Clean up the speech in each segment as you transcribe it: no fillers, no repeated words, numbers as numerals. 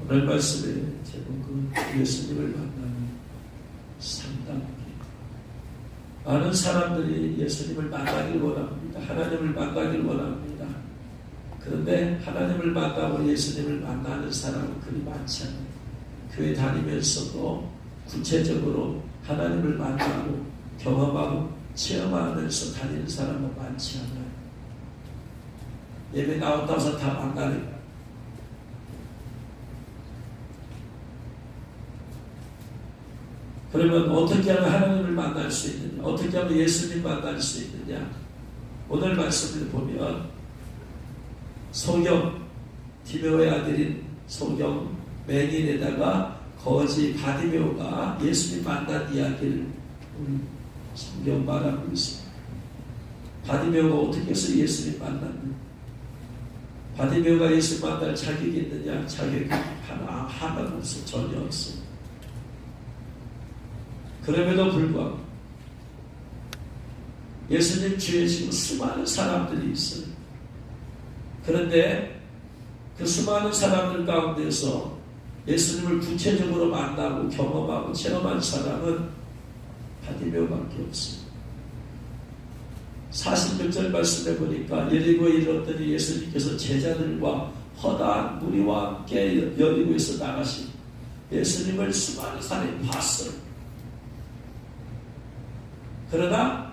오늘 말씀의 제목은 예수님을 만나는 상담기. 많은 사람들이 예수님을 만나길 원합니다. 하나님을 만나길 원합니다. 그런데 하나님을 만나고 예수님을 만나는 사람은 그리 많지 않아요. 교회 다니면서도 구체적으로 하나님을 만나고 경험하고 체험하면서 다니는 사람은 많지 않아요. 예배 나왔다 해서 다 만나는. 그러면 어떻게 하면 하나님을 만날 수 있느냐? 어떻게 하면 예수님 만날 수 있느냐? 오늘 말씀을 보면 소경, 디메오의 아들인 소경 맹인에다가 거지 바디메오가 예수님 만난 이야기를 성경 말하고 있습니다. 바디메오가 어떻게 해서 예수님 만났느냐? 바디메오가 예수님 만날 자격이 있느냐? 자격이 하나도 없어. 전혀 없어. 그럼에도 불구하고 예수님 주위에 지금 수많은 사람들이 있어요. 그런데 그 수많은 사람들 가운데서 예수님을 구체적으로 만나고 경험하고 체험한 사람은 바디메오밖에 없어요. 46절 말씀해 보니까 여리고에 이르렀더니 예수님께서 제자들과 허다한 무리와 함께 여리고에서 나가신 예수님을 수많은 사람이 봤어요. 그러나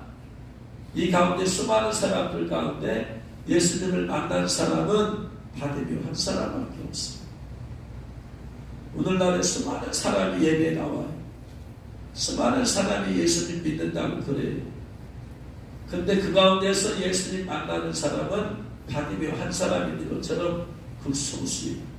이 가운데 수많은 사람들 가운데 예수님을 만난 사람은 바디메오 한 사람밖에 없습니다. 오늘날에 수많은 사람이 예배에 나와요. 수많은 사람이 예수님 믿는다고 그래요. 그런데 그 가운데서 예수님 만나는 사람은 바디메오 한 사람인 것처럼 극소수입니다.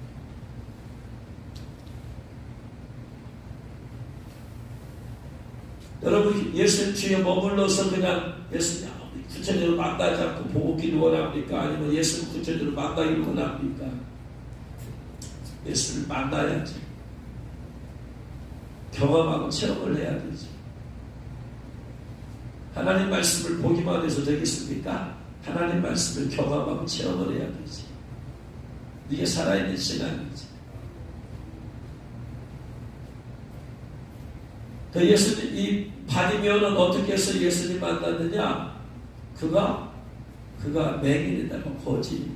여러분 예수님 주위에 머물러서 그냥 예수님 구체적으로 만나지 않고 보기를 원합니까? 아니면 예수님 구체적으로 만나기를 원합니까? 예수를 만나야지. 경험하고 체험을 해야 되지. 하나님 말씀을 보기만 해서 되겠습니까? 하나님 말씀을 경험하고 체험을 해야 되지. 이게 살아있는 신앙이지. 그 예수님, 이 바디메오는 어떻게 해서 예수님 만났느냐? 그가 맹인에다가 거지.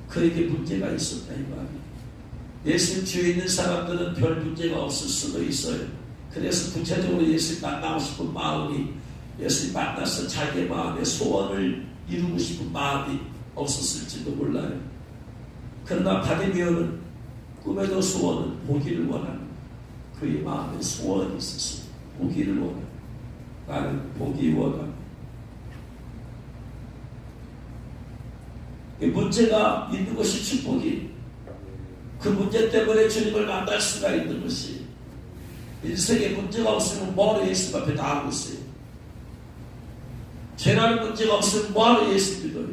그에게 문제가 있었다 이 말이에요. 예수님 주위에 있는 사람들은 별 문제가 없을 수도 있어요. 그래서 구체적으로 예수님 만나고 싶은 마음이, 예수님 만나서 자기의 마음의 소원을 이루고 싶은 마음이 없었을지도 몰라요. 그러나 바디메오는 꿈에도 소원은 보기를 원하는, 그의 마음에 소원이 있었어요. 보기를 원하는. 나는 보기 원하는. 문제가 있는 것이 축복이, 그 문제 때문에 주님을 만날 수가 있는 것이, 인생에 문제가 없으면 뭐하러 예수 앞에 나가고 있어요? 죄라는 문제가 없으면 뭐하러 예수 믿어요?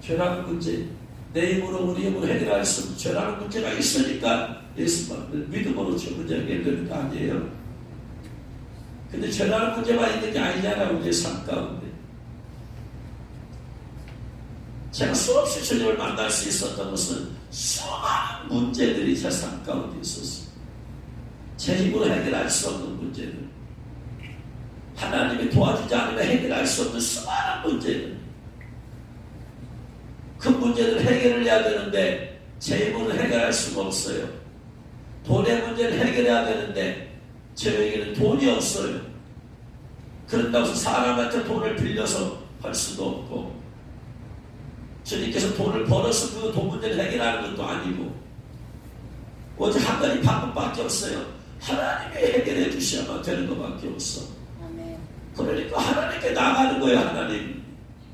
죄라는 문제, 내 힘으로 우리 힘으로 해결할 수 없는 죄라는 문제가 있으니까 예수만 믿음으로 저 문제가 해결되는 거 아니에요? 근데 죄라는 문제가 있는 게 아니잖아요. 우리의 삶 가운데. 제가 수없이 주님을 만날 수 있었던 것은 수많은 문제들이 제 삶 가운데 있었어요. 제 힘으로 해결할 수 없는 문제들, 하나님이 도와주지 않으면 해결할 수 없는 수많은 문제들, 그 문제를 해결을 해야 되는데 제 힘으로 해결할 수가 없어요. 돈의 문제를 해결해야 되는데 저에게는 돈이 없어요. 그런다고 해서 사람한테 돈을 빌려서 할 수도 없고, 주님께서 돈을 벌어서 그 돈 문제를 해결하는 것도 아니고, 오직 한 가지 방법밖에 없어요. 하나님이 해결해 주셔야만 되는 것밖에 없어. 아멘. 그러니까 하나님께 나가는 거예요. 하나님,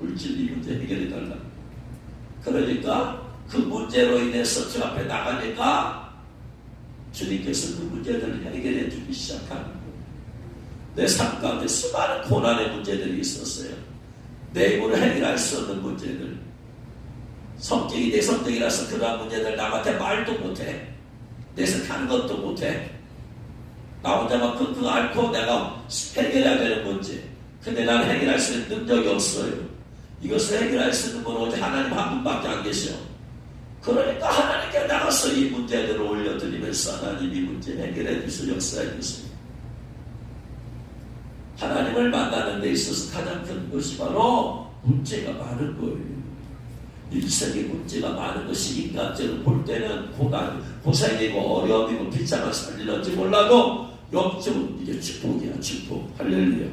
물질 이 문제 해결해 달라. 그러니까 그 문제로 인해서 주 앞에 나가니까 주님께서 그 문제들을 해결해 주기 시작하는 거예요. 내 삶 가운데 수많은 고난의 문제들이 있었어요. 내 힘으로 해결할 수 없는 문제들, 성격이 내 성격이라서 그러한 문제들 남한테 말도 못해, 내색하는 것도 못해. 나 혼자만 끙끙 앓고 내가 해결해야 되는 문제, 근데 나는 해결할 수 있는 능력이 없어요. 이것을 해결할 수 있는 분은 오직 하나님 한 분밖에 안 계셔. 그러니까 하나님께 나가서 이 문제들을 올려드리면서 하나님이 문제 해결해 주시고 역사해 주세요. 하나님을 만나는 데 있어서 가장 큰 것이 바로 문제가 많은 거예요. 일생에 문제가 많은 것이 인간적으로 볼 때는 고생이고 어려움이고 비참한 삶일지 몰라도 영적으로 이게 축복이야. 축복. 할렐루야.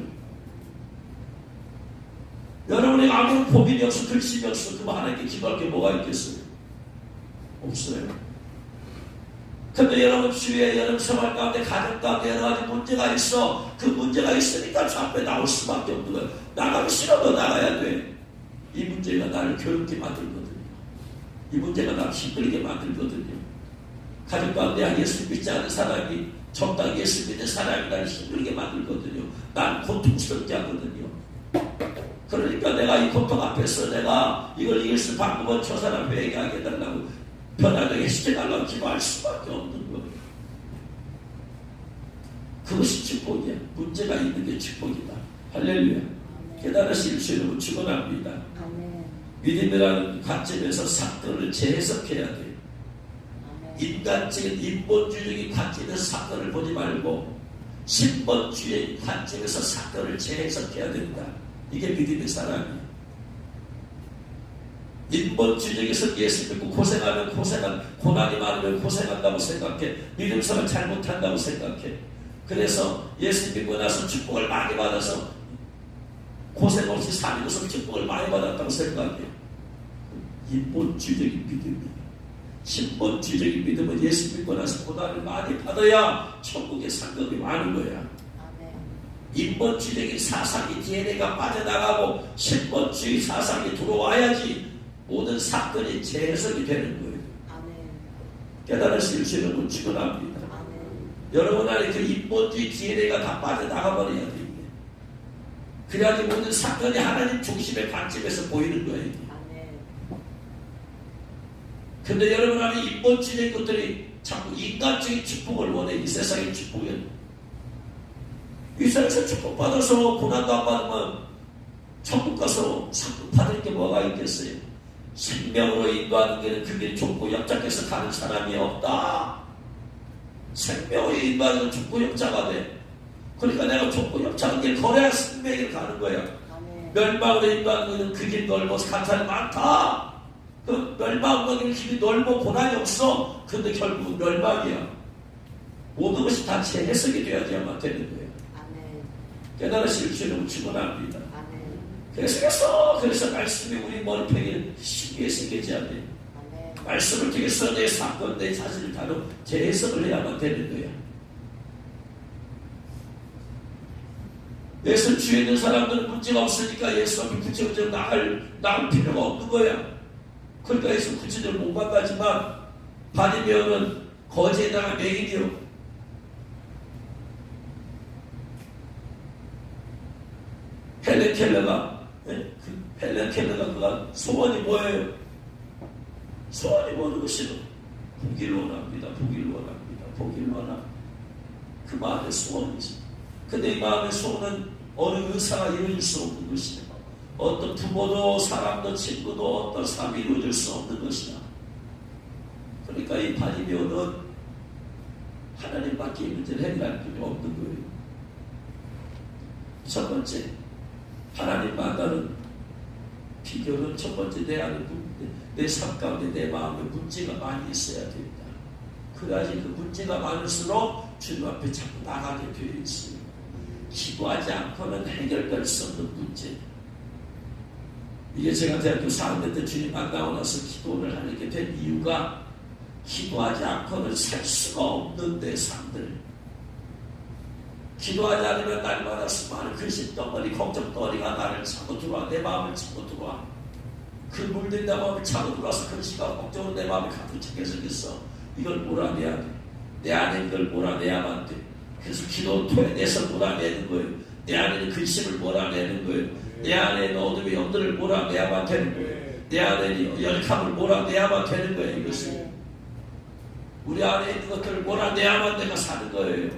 여러분이 아무런 고민이 없어 글씨이 없어 그럼 하나님께 기도할 게 뭐가 있겠어요? 없어요. 근데 여러분 주위에 여러분 생활 가운데 가정 가운데 여러 가지 문제가 있어. 그 문제가 있으니까 저 앞에 나올 수밖에 없는 거예요. 나가기 싫어도 나가야 돼. 이 문제가 나를 괴롭게 만들거든요. 이 문제가 나를 힘들게 만들거든요. 가정 가운데 예수 믿지 않는 사람이 적당히 예수 믿는 사람이 나를 힘들게 만들거든요. 난 고통스럽게 하거든요. 그러니까 내가 이 고통 앞에서 내가 이걸 이길 수 방법은 저 사람 회개하게 해달라고 변화되게 해달라고 기도할 수밖에 없는 거예요. 그것이 축복이야. 문제가 있는 게 축복이다. 할렐루야. 깨달으실 수 여러분 축원합니다. 믿음이라는 관점에서 사건을 재해석해야 돼요. 인간적인 인본주의적인 관점에서 사건을 보지 말고 신본주의의 관점에서 사건을 재해석해야 된다. 이게 믿음의 사람이에요. 인본주의적에서 예수 믿고 고생하면 고난이 많으면 고생한다고 생각해. 믿음 사람 잘못한다고 생각해. 그래서 예수 믿고 나서 축복을 많이 받아서 고생 없이 사는 것은 축복을 많이 받았다고 생각해요. 인본주의적인 믿음이에요. 신본주의적인 믿음은 예수 믿고 나서 고난을 많이 받아야 천국의 상급이 많은 거야. 인본주의적인 사상이 DNA가 빠져나가고 신본주의 사상이 들어와야지 모든 사건이 재해석이 되는 거예요. 깨달으실 수 있는 분 축원합니다. 여러분 안에 그 인본주의 DNA가 다 빠져나가 버려야 돼요. 그래야지 모든 사건이 하나님 중심의 관점에서 보이는 거예요. 근데 여러분 안에 인본주의적인 것들이 자꾸 인간적인 축복을 원해. 이 세상의 축복을. 이 세상에서 축복받아서 고난도 안 받으면 천국 가서 상급 받을 게 뭐가 있겠어요? 생명으로 인도하는 길은 그 길이 좁고 역작해서 가는 사람이 없다. 생명으로 인도하는 좁고 역자가 돼. 그러니까 내가 좁고 역작한 길 걸어야 생명을 가는 거야. 멸망으로 인도하는 길은 그 길 넓어서 간 사람이 많다. 그 멸망으로 길이 넓고 고난이 없어. 근데 결국 멸망이야. 모든 것이 다 재해석이 되어야만 되는 거예요. 깨달으실 수 있는 축원합니다. 그래서 말씀이 우리 머리팩에 쉽게 새기지 않아요. 말씀을 통해서 내 사건, 내 자신을 다루 재해석을 해야만 되는 거야. 예수 주에 있는 사람들은 문제가 없으니까 예수 앞에 구체적으로 나갈 필요가 없는 거야. 그러니까 예수 구체적으로 못 만나지만 바디메어는 거지에다가 맹인이요. 헬렌 켈러가 그가 소원이 뭐예요? 소원이 뭐는 것이요? 보기를 원합니다. 보기를 원합니다. 그 마음의 소원이지. 근데 이 마음의 소원은 어느 의사가 이루어질 수 없는 것이야. 어떤 부모도 사람도 친구도 어떤 사람이 이루어질 수 없는 것이야. 그러니까 이 바디메어는 하나님밖에 이 문제를 해결할 필요 없는 거예요. 첫 번째, 하나님 만나는 비결은 첫 번째 내 삶 가운데 내 마음에 문제가 많이 있어야 됩니다. 그래야지 그 문제가 많을수록 주님 앞에 자꾸 나가게 되어 있어요. 기도하지 않고는 해결될 수 없는 문제. 이게 제가 대학교 4학년 때 주님 만나고 나서 기도를 하게 된 이유가 기도하지 않고는 살 수가 없는 내 삶들. 기도하지 않으면 날마다 수많은 근심덩어리, 걱정덩어리가 나를 차고 들어와. 내 마음을 차고 들어와. 그 물든 내 마음을 차고 들어와서 근심과 걱정으로 내 마음이 가득 차게 생겼어. 이걸 몰아내야 돼. 내 안에 이걸 몰아내야만 돼. 그래서 기도 토해내서 몰아내는 거예요. 내 안에 있는 근심을 몰아내는 거예요. 내 안에 있는 어둠의 영들을 몰아내야만 되는 거예요. 내 안에 있는 열감을 몰아내야만 되는 거예요. 이것을. 우리 안에 있는 것들을 몰아내야만 내가 사는 거예요.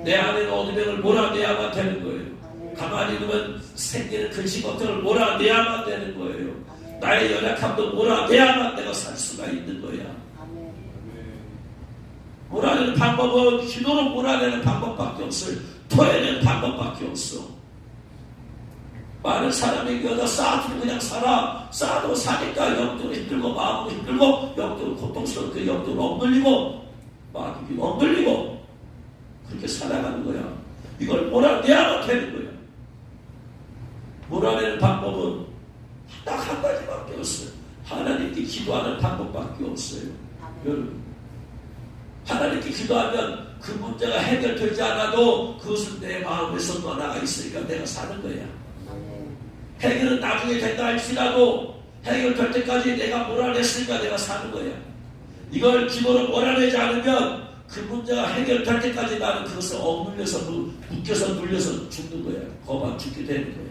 내 안에 있는 어둠을 몰아내야만 되는 거예요. 가만히 있으면 생기는 근심 것들을 몰아내야만 되는 거예요. 나의 연약함도 몰아내야만 내가 살 수가 있는 거야. 몰아내는 방법은 기도로 몰아내는 방법밖에 없어요. 토해내는 방법밖에 없어. 많은 사람이 여자 쌓아두고 그냥 살아. 쌓아도 사니까 영적으로 힘들고 마음으로 힘들고 영적으로 고통스럽게 영적으로 억눌리고 마음이 억눌리고 그렇게 살아가는 거야. 이걸 몰아내야 되는 거야. 몰아내는 방법은 딱 한 가지밖에 없어요. 하나님께 기도하는 방법밖에 없어요. 여러분, 하나님께 기도하면 그 문제가 해결되지 않아도 그것은 내 마음에서 떠나가 있으니까 내가 사는 거야. 해결은 나중에 된다 할지라도 해결될 때까지 내가 몰아냈으니까 내가 사는 거야. 이걸 기도로 몰아내지 않으면 그 문제가 해결될 때까지 나는 그것을 억눌려서 묶여서 눌려서 죽는 거야. 거만 죽게 되는 거야.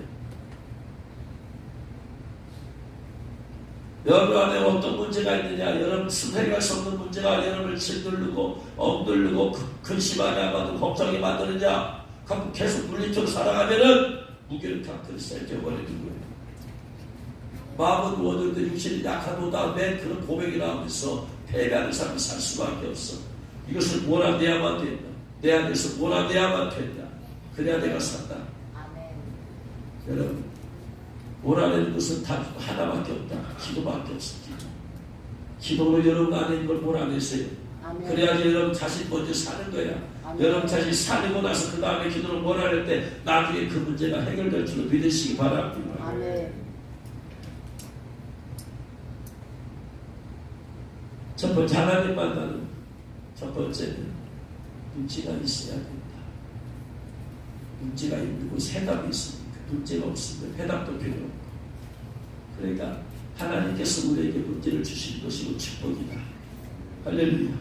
여러분 안에 어떤 문제가 있느냐? 여러분 해결할 수 없는 문제가 여러분을 짓누르고 억누르고 근심하게 하고 걱정이 만드느냐? 계속 물리적으로 살아가면은 무게를 다 쌓여버리는 거예요. 마음은 원하는데 육신이 약하도다. 매 그런 고백이 나오면서 패배하는 사람이 살 수밖에 없어. 이것을 몰아내야만 된다. 내 안에서 몰아내야만 된다. 그래야 내가 산다. 아멘. 여러분, 몰아내는 것은 단 하나밖에 없다. 기도밖에 없어. 기도로 여러분 안에 있는 걸 몰아내세요. 아멘. 그래야지 여러분 자신 먼저 사는 거야. 아멘. 여러분 자신 살고 나서 그 다음에 기도로 몰아낼 때 나중에 그 문제가 해결될 줄로 믿으시기 바랍니다. 아멘. 첫 번째, 하나님 만나는 첫 번째는 문제가 있어야 된다. 문제가 있는 곳 해답이 있습니까? 문제가 없으면 해답도 필요 없고. 그러니까 하나님께서 우리에게 문제를 주시는 것이고 축복이다. 할렐루야.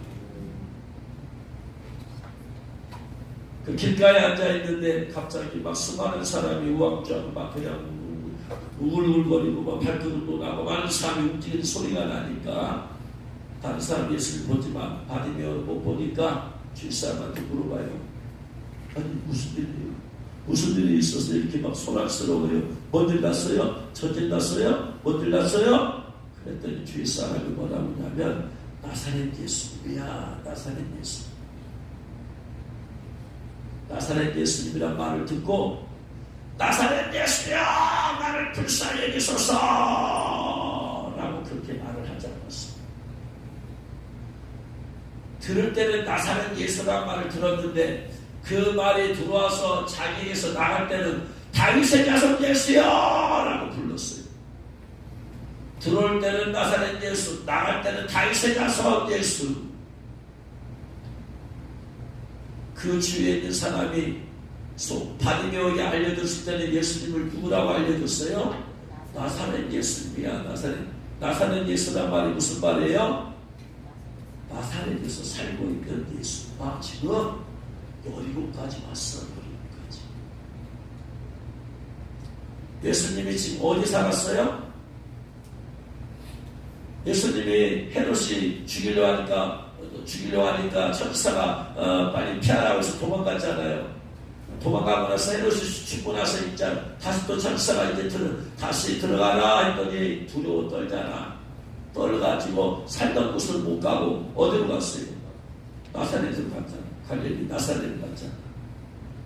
그 길가에 앉아있는데 갑자기 막 수많은 사람이 우왕좌왕 막 그냥 우글우글거리고 막 발걸음도 나고 많은 사람이 움직이는 소리가 나니까 다른 사람 예수를 보지만 바디메어를 못 보니까 주위 사람한테 물어봐요. 아니 무슨 일이에요? 무슨 일이 있어서 이렇게 막 소란스러워요? 뭔 일 났어요? 전쟁 났어요? 뭔 일 났어요? 그랬더니 주위 사람이 뭐라고 하냐면 나사렛 예수님이야. 나사렛 예수님. 나사렛 예수님이란 말을 듣고 나사렛 예수야 나를 불쌍히 여기소서 라고 그렇게 말을 하지 않았어. 들을 때는 나사렛 예수란 말을 들었는데 그 말이 들어와서 자기에게서 나갈 때는 다윗의 자손 예수여 라고 불렀어요. 들어올 때는 나사렛 예수, 나갈 때는 다윗의 자손 예수. 그 주위에 있는 사람이 바디메어에게 알려줬을 때는 예수님을 누구라고 알려줬어요? 나사렛 예수님이야. 나사렛 예수란 말이 무슨 말이에요? 나사렛에서 살고 있는 예수. 지금 여리고까지 왔어. 여리고까지. 예수님이 지금 어디 살았어요? 예수님이 헤롯이 죽이려 하니까 천사가 빨리 피하라고 해서 도망갔잖아요. 도망가고 나서 헤롯이 죽고 나서 이제 다시 또 천사가 이제 다시 들어가라 했더니 두려워 떨잖아. 떨어가지고 살던 곳을 못 가고 어디로 갔어요? 나사렛으로 갔잖아. 갈릴리 나사렛을 갔잖아.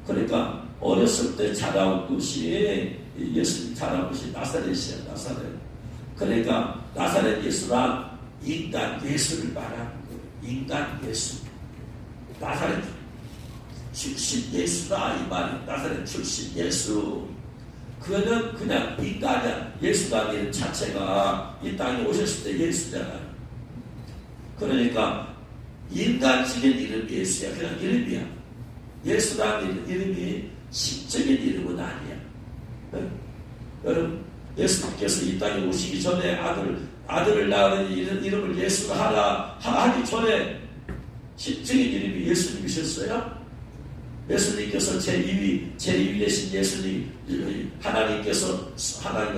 그러니까 어렸을 때 자라온 곳이 예수님 자라온 곳이 나사렛이야. 나사렛. 그러니까 나사렛 예수란 인간 예수를 말하는 거예요. 인간 예수. 나사렛 출신 예수다 이 말이. 나사렛 출신 예수. 그거는 그냥 인간이야. 예수라는 이름 자체가 이 땅에 오셨을 때 예수잖아요. 그러니까 인간적인 이름이 예수야. 그냥 이름이야. 예수라는 이름이 신적인 이름은 아니야. 네? 여러분, 예수님께서 이 땅에 오시기 전에 아들을 낳은 이름을 예수가 하기 전에 신적인 이름이 예수님이셨어요. 예수님께서 제2위 되신 예수님, 하나님의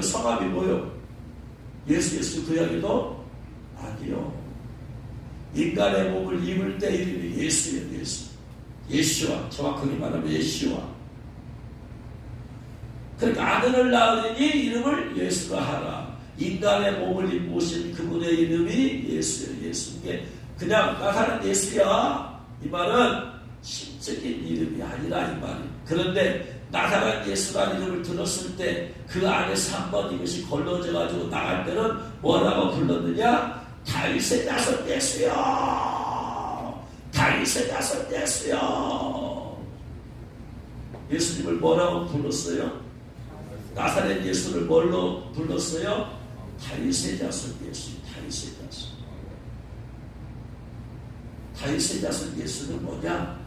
성함이 뭐요? 예수 그 이야기도 아니요. 인간의 몸을 입을 때 이름이 예수예요. 예수와 정확하게 말하면 예수와. 그러니까 아들을 낳으니 이름을 예수가 하라. 인간의 몸을 입으신 그분의 이름이 예수예요. 예수. 이게 그냥 나사렛 예수야. 이 말은 심적인 이름이 아니라 이 말이에요. 그런데 나사렛 예수라는 이름을 들었을 때 그 안에서 한번 이것이 걸러져 가지고 나갈 때는 뭐라고 불렀느냐? 다윗의 자손 예수여, 다윗의 자손 예수여. 예수님을 뭐라고 불렀어요? 나사렛 예수를 뭘로 불렀어요? 다윗의 자손 예수, 다윗의 자손. 다윗의 자손 예수는 뭐냐?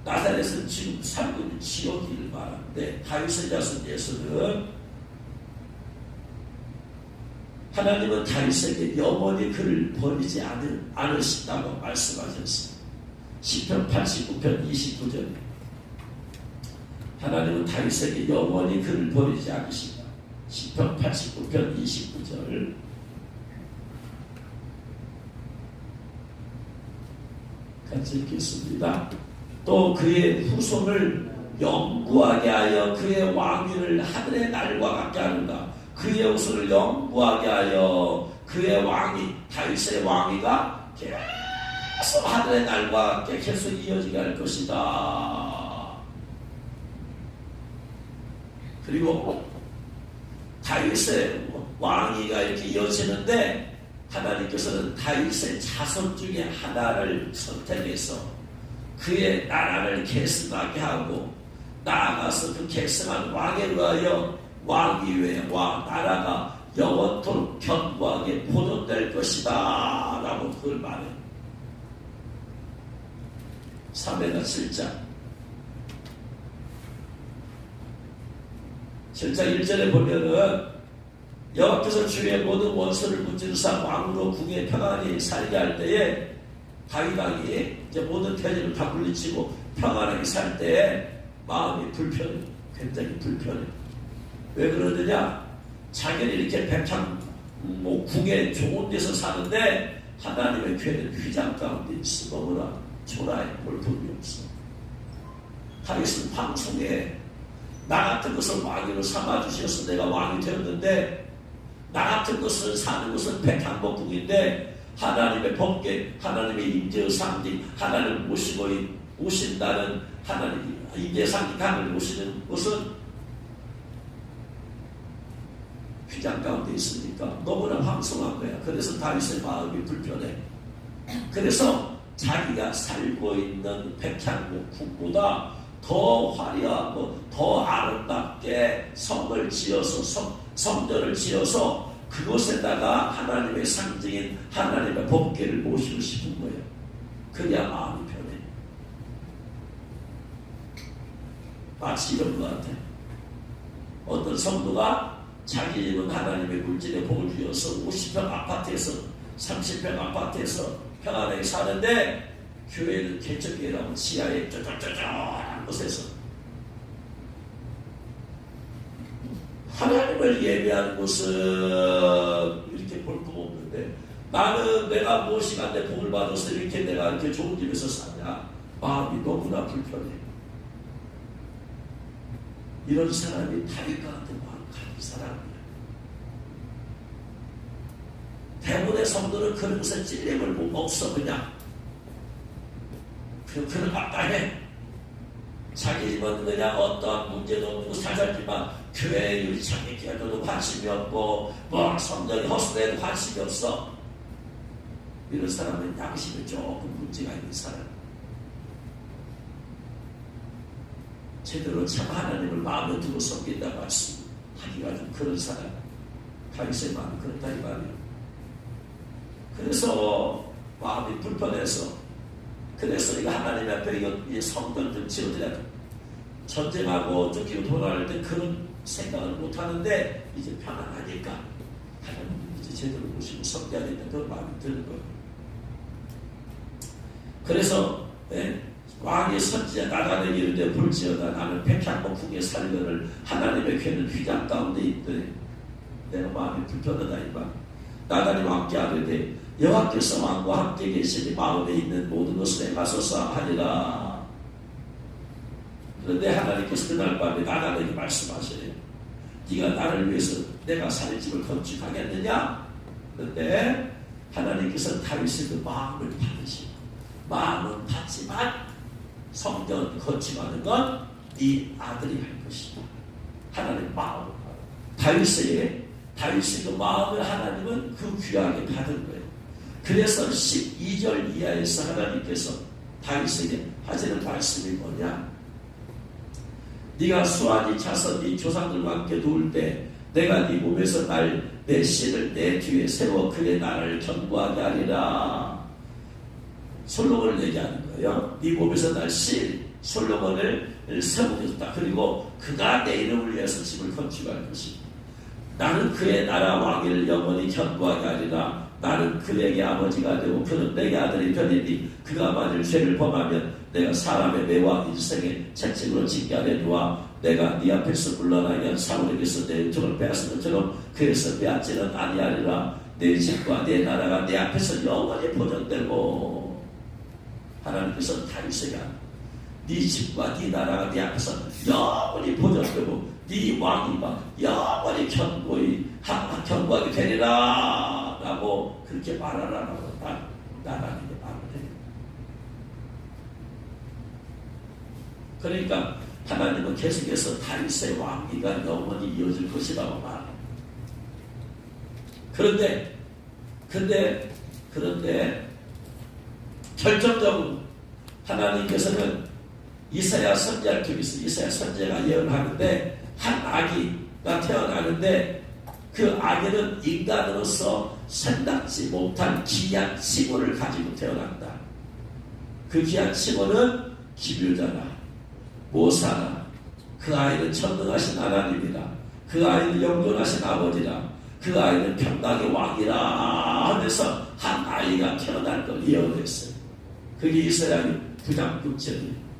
나사렛은 지금 살고 있는 지역을 말하는데, 다윗의 자손 예수는 하나님은 다윗에게 영원히 그를 버리지 않으신다고 말씀하셨어요. 시편 89편 29절. 하나님은 다윗에게 영원히 그를 버리지 않으신다. 시편 89편 29절. 같이 읽겠습니다. 또 그의 후손을 영구하게 하여 그의 왕위를 하늘의 날과 같게 하는가. 그의 후손을 영구하게 하여 그의 왕위, 다윗의 왕위가 계속 하늘의 날과 함께 계속 이어지게 할 것이다. 그리고 다윗의 왕위가 이렇게 이어지는데, 하나님께서는 다윗의 자손 중에 하나를 선택해서 그의 나라를 계승하게 하고, 나아가서 그 계승한 왕에 의하여 왕위에 나라가 영원토록 견고하게 보존될 것이다 라고 그걸 말해요. 사무엘하 7장 1절에 보면은 여호와께서 주의 모든 원수를 문지르사 왕으로 궁에 평안히 살게 할 때에, 다윗 왕이 이제 모든 태진을 다 물리치고 평안하게 살 때에 마음이 불편해. 굉장히 불편해. 왜 그러느냐? 자기는 이렇게 궁에 좋은 데서 사는데 하나님의 괴는 휘장 가운데 있어. 너무나 초라해. 볼 돈이 없어. 다윗은 방송에 나 같은 것을 왕위로 삼아주셔서 내가 왕이 되었는데, 나 같은 것을 사는 것은 백향목궁인데 하나님의 법계, 하나님의 임재의 상징, 하나님을 모시고 오신다는 하나님 임재의 상징 하나님을 모시는 것은 휘장 가운데 있으니까 너무나 황송한 거야. 그래서 다윗의 마음이 불편해. 그래서 자기가 살고 있는 백향목궁보다 더 화려하고 더 아름답게 성을 지어서 성전을 지어서 그곳에다가 하나님의 상징인 하나님의 법궤를 모시고 싶은 거예요. 그래야 마음이 편해. 마치 이런 것 같아. 어떤 성도가 자기 집은 하나님의 물질에 복을 주어서 50평 아파트에서 30평 아파트에서 평안하게 사는데, 교회는 개척교회라고 지하에 쩌쩌쩌쩌한 곳에서 하나님을 예배하는 곳은 이렇게 볼 거 없는데, 나는 내가 무엇이간데 복을 받아서 이렇게 내가 이렇게 좋은 집에서 사냐. 마음이 너무나 불편해. 이런 사람이 다윗과 같은 마음 가진 사람이야. 대부분의 성도는 그런 것에 찔림을 못 먹어. 그냥 그런 마땅해. 자기 집은 그냥 어떠한 문제도 없고 살살지만 교회에 유리창에 끼어들어도 관심이 없고 뭐 성전이 허술해도 관심이 없어. 이런 사람은 양심이 조금 문제가 있는 사람. 제대로 참 하나님을 마음에 두고 섬긴다 말씀하기가 좀 그런 사람. 다윗의 마음이 그렇다 이 말이에요. 그래서 마음이 불편해서, 그래서 이거 하나님 앞에 이 성전 좀 지어드려야 돼. 전쟁하고 쫓기고 돌아갈 때 그런 생각을 못 하는데 이제 편안하니까 하나님 이제 제대로 모시고 섬겨야 된다 그런 마음이 드는 거예요. 그래서 왕의 선지자 나단에게 이르되 볼지어다 나는 백향목궁에 살거늘 하나님의 괴는 휘장 가운데 있더니 내가 마음이 불편하다 이 말. 나단이 왕께 하되 여호와께서 왕과 함께 계시니 마음에 있는 모든 것을 행하소서 하니라. 그런데 하나님께서 그날 밤에 나단에게 말씀하시네요. 네가 나를 위해서 내가 살 집을 건축하겠느냐? 그런데 하나님께서 다윗의 그 마음을 받으시고 마음은 받지만 성경을 거침하는 건 네 아들이 할 것이다. 하나님의 마음을 다윗의 그 마음을 하나님은 그 귀하게 받은 거예요. 그래서 12절 이하에서 하나님께서 다윗에게 하시는 말씀이 뭐냐? 네가 수아니 자손 네 조상들과 함께 누울 때 내가 네 몸에서 내 씨를 내 뒤에 세워 그의 나라를 견고하게 하리라. 솔로몬을 얘기하는 거예요. 네 몸에서 날 씨 솔로몬을 세우겠다. 그리고 그가 내 이름을 위해서 집을 건축할 것이다. 나는 그의 나라 왕위를 영원히 견고하게 하리라. 나는 그에게 아버지가 되고 그는 내게 아들이 되리니 그가 만일 죄를 범하면 내가 사람의 매와 인생의 채찍으로 징계하려니와 내가 네 앞에서 물러나게 한 사울에게서 내 은총을 빼앗은 것처럼 그에서 빼앗지는 아니하리라. 내 집과 내 나라가 내 앞에서 영원히 보존되고. 하나님께서 다윗에게 네 집과 네 나라가 네 앞에서 영원히 보존되고 네 왕위가 영원히 견고하게 되리라 라고 그렇게 말하라고 나라님이 말을 해요. 그러니까 하나님은 계속해서 다윗의 왕위가 영원히 이어질 것이라고 말해요. 그런데 결정적으로 하나님께서는 이사야 선지자를 통해서 이사야 선지자가 예언하는데 한 아기가 태어나는데 그 아기는 인간으로서 생각지 못한 귀한 칭호를 가지고 태어난다. 그 귀한 칭호는 기묘자라, 모사라. 그 아이는 전능하신 하나님이라. 그 아이는 영존하신 아버지라. 그 아이는 평강의 왕이라 하면서 한 아이가 태어날 걸 예언했어요. 그게 이사야 9장 6절이에요.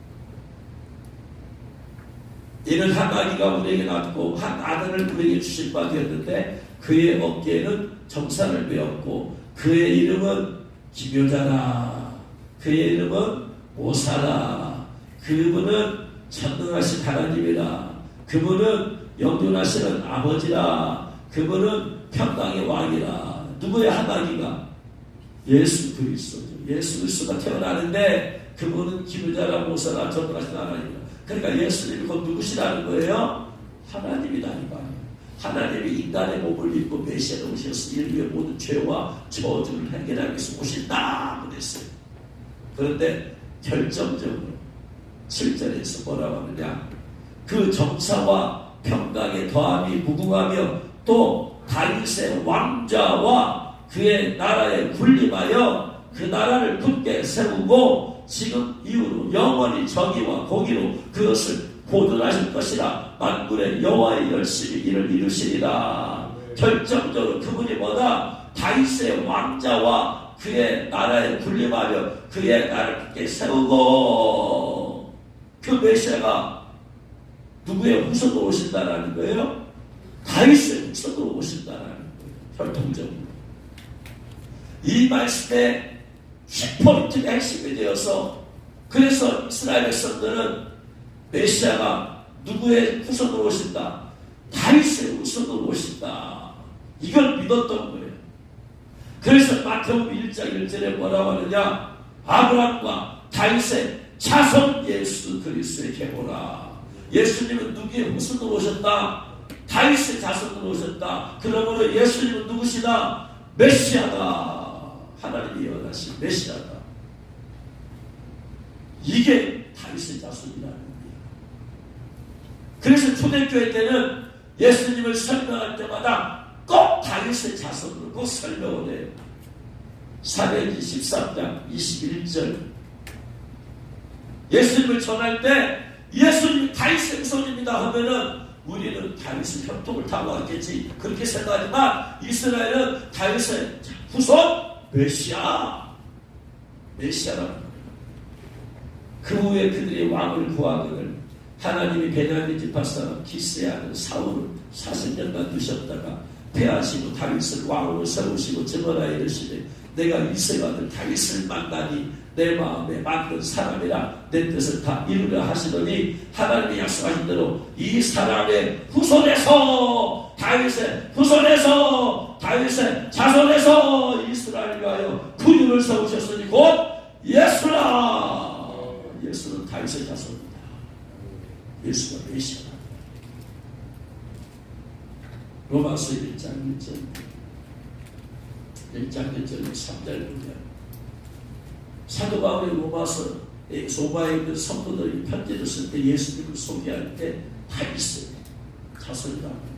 이는 한 아기가 우리에게 낳고 한 아들을 우리에게 주실 바 되었는데 그의 어깨에는 정사를 메었고 그의 이름은 기묘자라. 그의 이름은 모사라. 그분은 전능하신 하나님이라. 그분은 영존하시는 아버지라. 그분은 평강의 왕이라. 누구의 한 아기가? 예수 그리스도죠. 예수 그리스도가 태어나는데 그분은 기묘자라, 모사라, 전능하신 하나님이라. 그러니까 예수님이 곧 누구시라는 거예요? 하나님이다 이 말이에요. 하나님이 인간의 몸을 입고 메시아로 오셔서 인류의 모든 죄와 저주를 해결하기 위해서 오신다 그랬어요. 그런데 결정적으로 7절에서 뭐라고 하느냐? 그 정사와 평강의 더함이 무궁하며 또 다윗의 왕좌와 그의 나라에 군림하여 그 나라를 굳게 세우고 지금 이후로 영원히 정의와 공의로 그것을 보존하실 것이라. 만군의 여호와의 열심히 이를 이루시리라. 결정적으로 그분이 뭐다? 다윗의 왕자와 그의 나라에 군림하며 그의 나라를 굳게 세우고. 그 메시아가 누구의 후손으로 오신다라는 거예요? 다윗의 후손으로 오신다라는 거예요. 혈통적으로. 이 말씀에 10포인트가 핵심이 되어서 그래서 이스라엘 백성들은 메시아가 누구의 후손으로 오신다? 다윗의 후손으로 오신다. 이걸 믿었던 거예요. 그래서 마태복음 1장 1절에 뭐라고 하느냐? 아브라함과 다윗의 자손 예수 그리스도의 계보라. 예수님은 누구의 후손으로 오셨다? 다윗의 자손으로 오셨다. 그러므로 예수님은 누구시다? 메시아다. 하나님이 예언하신 메시아다. 이게 다윗의 자손이라는 겁니다. 그래서 초대교회 때는 예수님을 설명할 때마다 꼭 다윗의 자손으로 꼭 설명을 해요. 사도행전 13장 21절 예수님을 전할 때 예수님이 다윗의 후손입니다 하면은 우리는 다윗의 혈통을 타고 왔겠지 그렇게 생각하지만 이스라엘은 다윗의 후손 메시아라는 거예요. 그 후에 그들이 왕을 구하기를 하나님이 베냐민 지파 사람 기스의 아들 사울을 40년간 두셨다가 패하시고 다윗을 왕으로 세우시고 증언하여 이르시되 내가 이새의 아들 다윗을 만나니 내 마음에 맞는 사람이라 내 뜻을 다 이루려 하시더니 하나님이 약속하신 대로 이 사람의 후손에서 다윗의 후손에서 다윗의 자손에서 이스라엘을 위하여 군주를 세우셨으니 곧 예수라. 예수는 다윗의 자손입니다. 예수가 메시아다. 로마서 1장 1절 3절 보면 사도 바울이 로마에 있는 성도들이 편지를 쓸 때 예수님을 소개할 때 다윗의 자손이라고 합니다.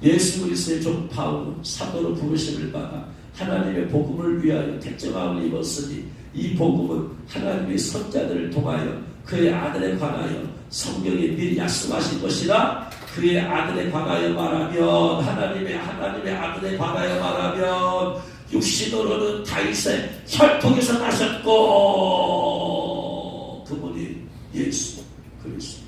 예수 그리스도의 종 바울은 사도로 부르심을 받아 하나님의 복음을 위하여 택정함을 입었으니 이 복음은 하나님의 선자들을 통하여 그의 아들에 관하여 성경에 미리 약속하신 것이라. 그의 아들에 관하여 말하면 하나님의 아들에 관하여 말하면 육신으로는 다윗의 혈통에서 나셨고 그분이 예수 그리스도.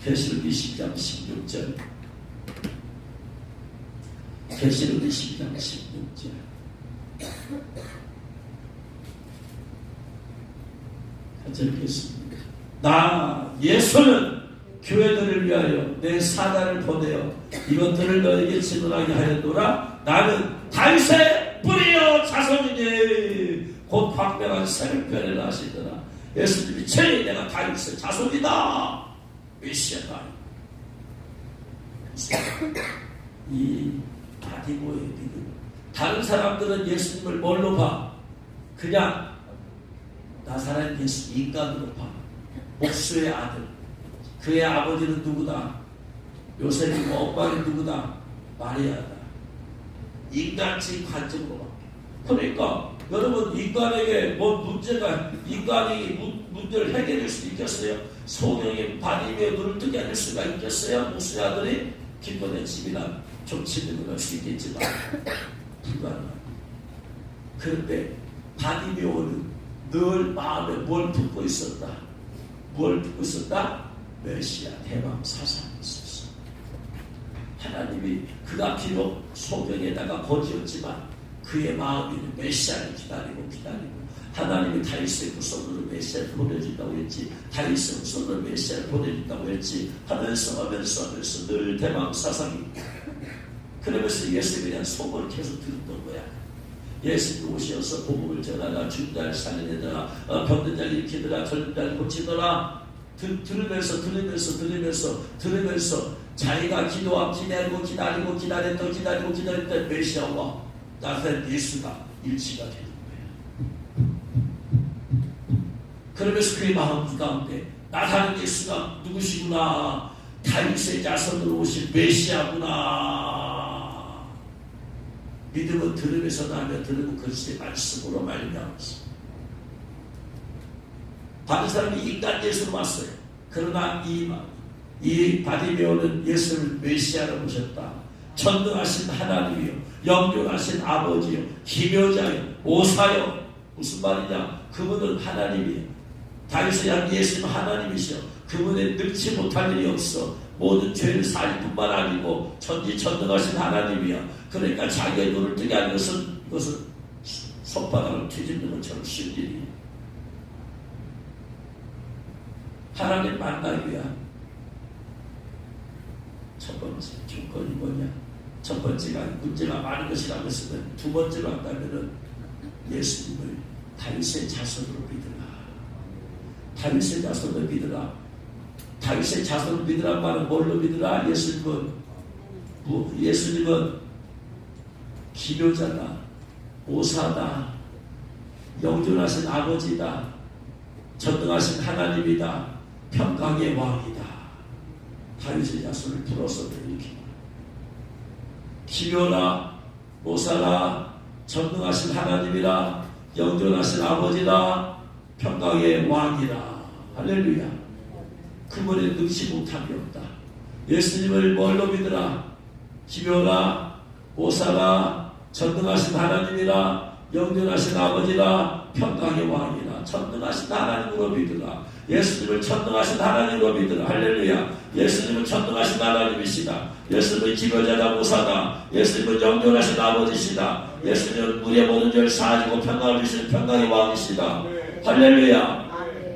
계시록 20장 16절 계시록 20장 16절 같이 읽겠습니다. 나 예수는 교회들을 위하여 내 사단을 보내어 이것들을 너에게 증언하게 하였노라. 나는 다윗의 뿌리요 자손이니 곧 광명한 새벽별을 하시더라. 예수님이 제 내가 다윗의 자손이다. 메시아다. 이 바디모의 믿음. 다른 사람들은 예수님을 뭘로 봐? 그냥 나사렛 예수 인간으로 봐. 목수의 아들. 그의 아버지는 누구다? 요셉이고 엄마는 누구다? 마리아다. 인간적인 관점으로 봐. 그러니까 여러분 인간에게 뭐 문제가 인간이 문제를 해결할 수 있겠어요? 성령의 바디에 눈을 뜨게 할 수가 있겠어요? 목수의 아들이 기권의 집이나 정치인을 할 수 있겠지만 불가능합니다. 그런데 바디메오는 늘 마음에 뭘 품고 있었다? 뭘 품고 있었다? 메시아 대왕 사상이 있었어. 하나님이 그가 비록 소경에다가 거지였지만 그의 마음에는 메시아를 기다리고 하나님이 다윗의 후손으로 메시아를 보내준다고 했지. 다윗의 후손으로 메시아를 보내준다고 했지. 하면서 늘 대왕 사상이. 그러면서 예수님에 대한 소문을 계속 들었던 거야. 예수님 오셔서 복음을 전하라, 죽은 자를 살려내더라, 병든 자를 일으키더라, 젊은 자를 고치더라. 들으면서 자기가 기다리던 메시아와 나사렛 예수가 일치가 되는 거예요. 그러면서 그의 마음 가운데 나사렛 예수가 누구시구나, 다윗의 자손으로 오신 메시아구나. 믿음은 들으면서 나면 들으면 그리스도의 말씀으로 말미암았어. 다른 사람이 인간 예수로 왔어요. 그러나 이 바디메오는 예수를 메시아로 보셨다. 전능하신 하나님이요, 영존하신 아버지요, 기묘자요, 오사요. 무슨 말이냐? 그분은 하나님이에요. 다윗의 양 예수는 하나님이시여. 그분의 능치 못할 일이 없어. 모든 죄를 살 뿐만 아니고 전지전능하신 하나님이야. 그러니까 자기의 눈을 뜨게 하는 것은 손바닥을 뒤집는 것처럼 쉬운 일이에요. 하나님 만나기 위한 첫 번째 조건이 뭐냐? 첫 번째가 문제가 많은 것이라고 했으면 두 번째로 한다면은 예수님을 다윗의 자손으로 믿으라. 다윗의 자손으로 믿으라. 다윗의 자손을 믿으란 말은 뭘로 믿으라? 예수님은 기묘자다, 오사다, 영존하신 아버지다, 전능하신 하나님이다, 평강의 왕이다. 다윗의 자손을 불어서 이렇게 기묘라, 오사라, 전능하신 하나님이라, 영존하신 아버지라, 평강의 왕이라. 할렐루야. 그분의 능치 못함이 없다. 예수님을 뭘로 믿으라? 기묘라, 오사라, 전능하신 하나님이라, 영존하신 아버지라, 평강의 왕이라. 전능하신 하나님으로 믿으라. 예수님을 전능하신 하나님으로 믿으라. 할렐루야. 예수님은 전능하신 하나님이시다. 예수님은 기묘자다, 오사다. 예수님은 영존하신 아버지시다. 예수님은 우리의 모든 죄를 사하시고 평강을 주시는 평강의 왕이시다. 할렐루야.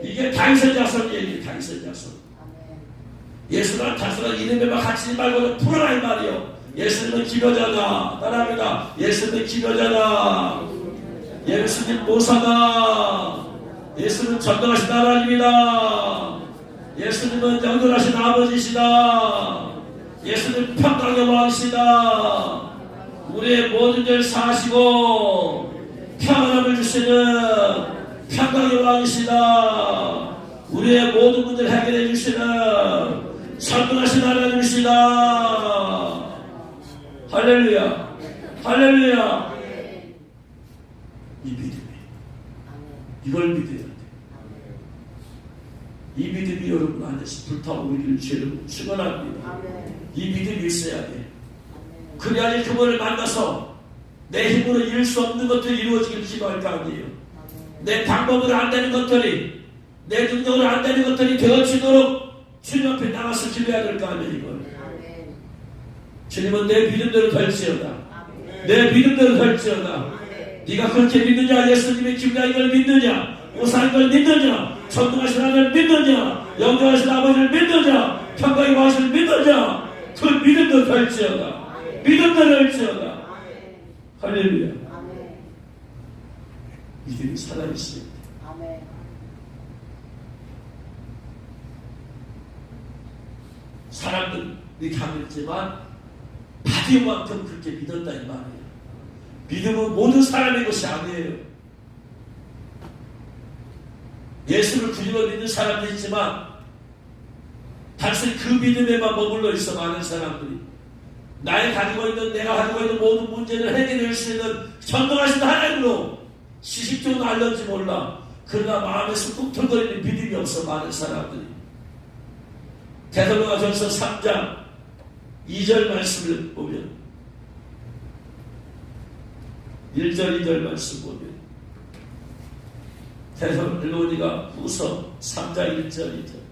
이게 다윗의 자손이에요. 다윗의 자손. 예수라는 자손은 이름에만 갇히지 말고 풀어라 이 말이요. 예수님은 기도자다. 따라합니다. 예수님은 기도자다. 예수님 모사다. 예수님은 전능하신 하나님이다. 예수님은 영원하신 아버지시다. 예수님 평강의 왕이시다. 우리의 모든 죄를 사하시고 평안함을 주시는 평강의 왕이시다. 우리의 모든 문제를 해결해 주시는 전능하신 하나님이시다. 할렐루야, 할렐루야. 이 믿음이, 이걸 믿어야 돼. 이 믿음이 여러분 안에서 불타오르기를 주를 축원합니다. 이 믿음이 있어야 돼. 그래야지 그분을 만나서 내 힘으로 이룰 수 없는 것들이 이루어지길 기도할 거 아니에요. 내 방법으로 안 되는 것들이, 내 능력으로 안 되는 것들이 되어지도록 주님 앞에 나가서 기도해야 될 거 아니에요. 이걸. 주님은 내 믿음대로 될지어다. 내 믿음대로 될지어다. 네가 그렇게 믿느냐? 예수님의 기부야 이걸 믿느냐? 우사한 걸 믿느냐? 전능하신 하나님을 믿느냐? 영원하신 아버지를 믿느냐? 평강의 왕을 믿느냐? 그 믿음대로 될지어다. 믿음대로 될지어다. 할렐루야. 믿음이 살아있어요. 사람들이 가졌지만 바디오만큼 그렇게 믿었다 이 말이에요. 믿음은 모든 사람의 것이 아니에요. 예수를 구주로 믿는 사람도 있지만 단순히 그 믿음에만 머물러 있어. 많은 사람들이 내가 가지고 있는 모든 문제를 해결할 수 있는 전능하신 하나님으로 시식적으로 알는지 몰라. 그러나 마음에서 꿈틀거리는 믿음이 없어. 많은 사람들이. 데살로니가전서 3장 2절 말씀을 보면 1절 2절 말씀 보면 데살로니가 후서 3장 1절 2절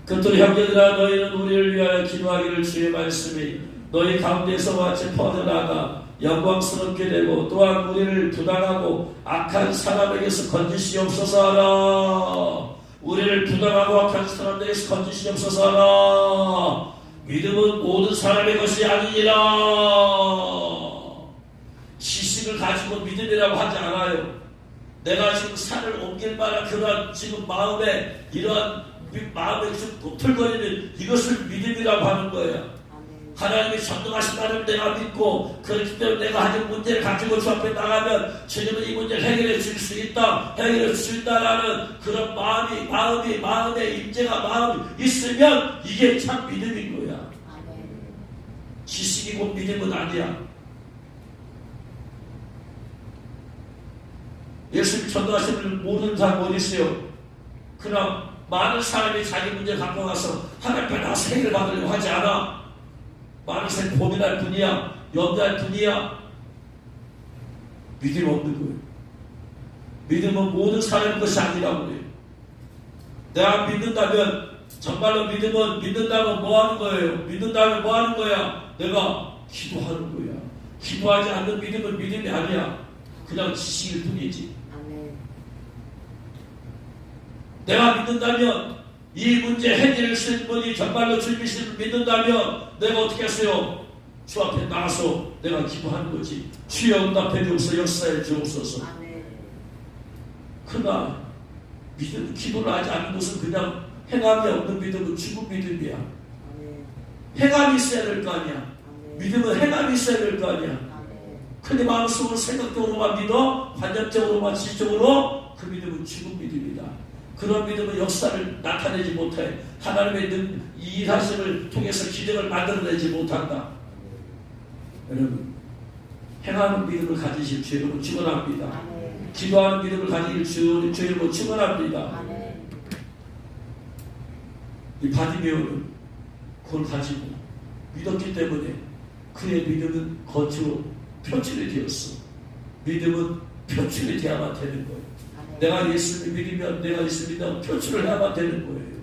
그토록 형제들아 너희는 우리를 위하여 기도하기를 주의 말씀이 너희 가운데서 같이 퍼져나가 영광스럽게 되고 또한 우리를 부당하고 악한 사람에게서 건지시옵소서 하라. 우리를 부당하고 악한 사람에게서 건지시옵소서 하라. 믿음은 모든 사람의 것이 아니니라. 지식을 가지고 믿음이라고 하지 않아요. 내가 지금 산을 옮길 만한 그런 지금 마음에 이러한 마음에 좀 꿈틀거리는 이것을 믿음이라고 하는 거예요. 하나님이 전능하신 하나님을 내가 믿고 그렇기 때문에 내가 가진 문제를 가지고 주 앞에 나가면 주님은 이 문제를 해결해 줄 수 있다, 해결해 줄 수 있다라는 그런 마음의 임재가 마음이 있으면 이게 참 믿음인 거야. 지식이 곧 믿음은 아니야. 예수님 전능하신 분을 모르는 사람 어디 있어요? 그러나 많은 사람이 자기 문제 갖고 와서 하나님 앞에 나가서 해결 받으려고 하지 않아. 많은 사람이 고민할 뿐이야. 염려할 뿐이야. 믿음 없는 거예요. 믿음은 모든 사람의 것이 아니라고 그래요. 내가 믿는다면, 정말로 믿음은 믿는다면 뭐 하는 거예요? 믿는다면 뭐 하는 거야? 내가 기도하는 거야. 기도하지 않는 믿음은 믿음이 아니야. 그냥 지식일 뿐이지. 내가 믿는다면 이 문제 해결할 수 있는 분이 정말로 주님이시를 믿는다면 내가 어떻게 했어요? 주 앞에 나가서 내가 기도하는 거지. 주여 응답해 주옵소서, 역사해 주옵소서. 그러나 믿음, 기도를 하지 않는 것은 그냥 행함이 없는 믿음은 죽은 믿음이야. 행함이 있어야 될 거 아니야. 믿음은 행함이 있어야 될 거 아니야. 근데 마음속으로 생각적으로만 믿어, 관념적으로만 지식적으로, 그 믿음은 죽은 믿음이다. 그런 믿음은 역사를 나타내지 못해. 하나님의 이 일하심을 통해서 기적을 만들어내지 못한다. 여러분, 행하는 믿음을 가지실 주 여러분 축원합니다. 기도하는 믿음을 가지실 주 여러분 축원합니다. 이 바디메오는 그걸 가지고 믿었기 때문에 그의 믿음은 겉으로 표출이 되었어. 믿음은 표출이 되어야만 되는 거예요. 내가 예수를 믿으면 내가 예수 믿으면 표출을 해야만 되는 거예요.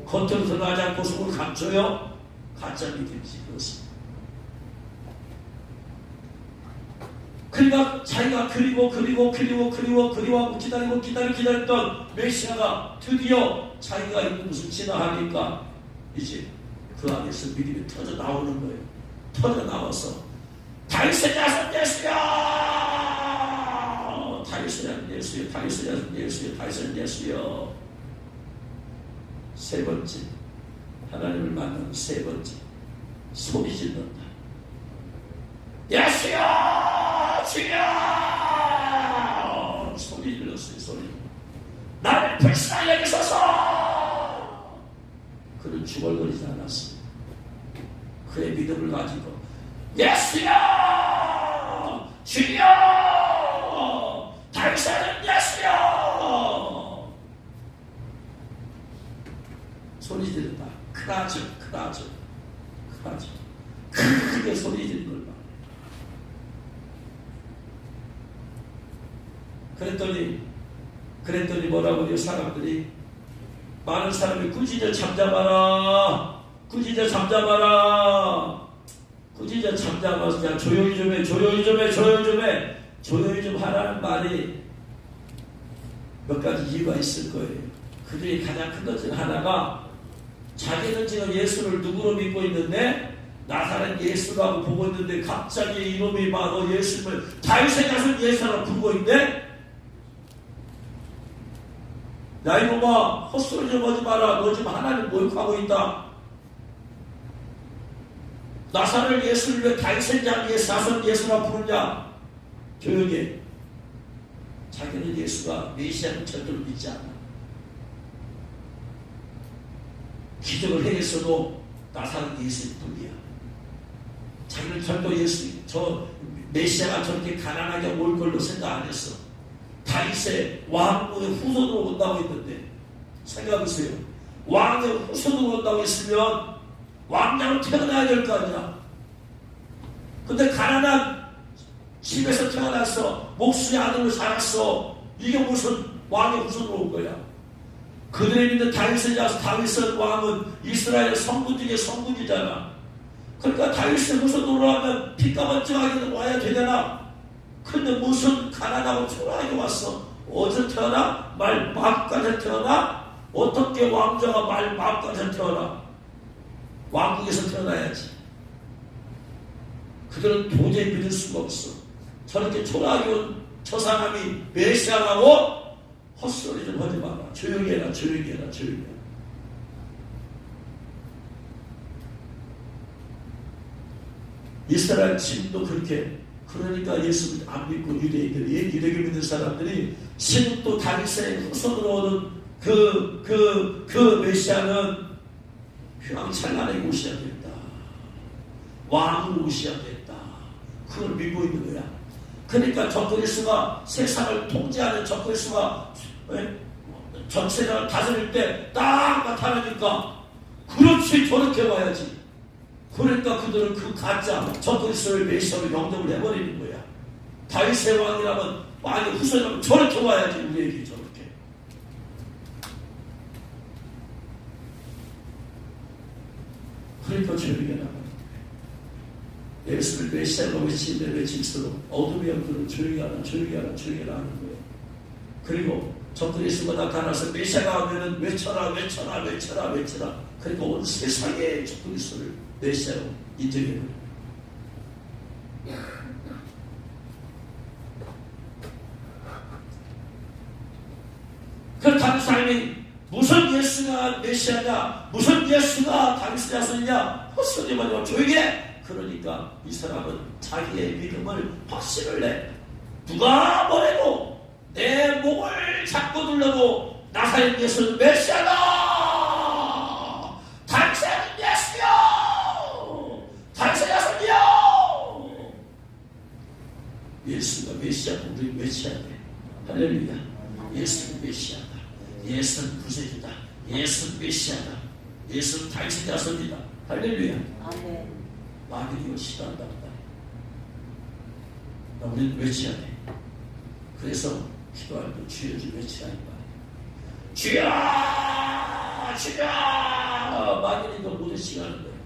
겉으로 드러나지 않고 속으로 감춰요. 가짜 믿음이지 그렇습니다. 그러니까 자기가 그리워하고 기다렸던 메시아가 드디어 자기가 있는 곳을 지나가니까 이제 그 안에서 믿음이 터져 나오는 거예요. 터져 나와서 다윗의 자손 예수여, 다윗의 자손 예수여. 세 번째, 하나님을 만나는 세 번째, 소리 지른다. 예수여, 주여! 소리 질렀어요. 소리. 나를 불쌍히 여기소서. 그는 중얼거리지 않았어요. 그의 믿음을 가지고 예수여, 주여, 다윗의 아들 예수여! 소리 지른다. 크라즈. 크게 소리 지르는 걸 봐. 그랬더니 뭐라고 해요? 사람들이, 많은 사람이 꾸짖어 잠잠하라. 그냥 조용히 좀 하라는 말이 몇 가지 이유가 있을 거예요. 그 중에 가장 큰 것 중 하나가, 자기는 지금 예수를 누구로 믿고 있는데, 나사렛 예수라고 보고 있는데 갑자기 이놈이 막 너 예수를 다윗의 자손 예수라고 부르고 있는데, 야 이놈아 헛소리 좀 하지 마라. 너 지금 하나님 모욕하고 있다. 나사렛 예수를 왜 다윗의 자손 예수라고 부르냐. 조용히 해. 자기는 예수가 메시아는 절대로 믿지 않아. 기적을 행했어도 나사렛 예수의 뿐이야. 자기는 절대 저 메시아가 저렇게 가난하게 올 걸로 생각 안 했어. 다윗의 왕의 후손으로 온다고 했는데, 생각해보세요. 왕의 후손으로 온다고 했으면 왕자로 태어나야 될 거 아니야. 근데 가난한 집에서 태어났어. 목수의 아들로 자랐어. 이게 무슨 왕의 후손으로 온 거야. 그들이 믿는 다윗의 왕은 이스라엘 성군 중에 성군이잖아. 그러니까 다윗의 후손으로 하면 피까만쩍하게 와야 되잖아. 근데 무슨 가난하고 초라하게 왔어. 어디서 태어나? 말 마음까지 태어나? 어떻게 왕자가 말 마음까지 태어나? 왕국에서 태어나야지. 그들은 도저히 믿을 수가 없어. 저렇게 초라하게 온 저 사람이 메시아라고? 헛소리 좀 하지 마라. 조용히 해라. 이스라엘 지금도 그렇게, 그러니까 예수를 안 믿고 유대인들이, 유대교 믿는 사람들이 지금도 다윗의 후손으로 오는 그 메시아는 휘황찬란하게 오셔야 된다. 왕으로 오셔야 된다. 그걸 믿고 있는 거야. 그러니까 적그리스도가 세상을 통제하는 적그리스도가 전세상을 다스릴 때 딱 나타나니까, 그렇지 저렇게 와야지. 그러니까 그들은 그 가짜 적그리스도를 메시아로 영접을 해버리는 거야. 다윗의 왕이라면, 왕의 후손이라면 저렇게 와야지. 우리에게 저렇게. 그러니까 조용히 나가. 예수를 메시아로 외치는데 외칠수록 어둠의 영들은 조용히 하라 하는 거예요. 그리고 적그리스도가 나타나서 메시아가 오면은 외쳐라. 그러니까 온 세상에 적그리스도를 메시아로 인정해버려요. 그 다른 사람이 무슨 예수가 메시아냐, 무슨 예수가 다윗의 자손이냐, 헛소리만 하고 조용히 해. 그러니까 이 사람은 자기의 믿음을 확신을 내. 누가 뭐래도 내 목을 잡고 눌러도 나사렛 예수는 메시아다. 다윗의 아들 예수여, 다윗의 자손이여. 예수가 메시아고 우리 외쳐야 돼. 할렐루야. 예수는 메시아다. 예수는 구세주다. 예수는 메시아다. 예수는 다윗의 자손이다. 할렐루야. 아멘. 많이 이걸 싫어한다. 우리는 외쳐야 돼. 그래서 기도할 때 주여 주 외쳐야 한다. 주여 많이 이거 모두 시간인 거예요.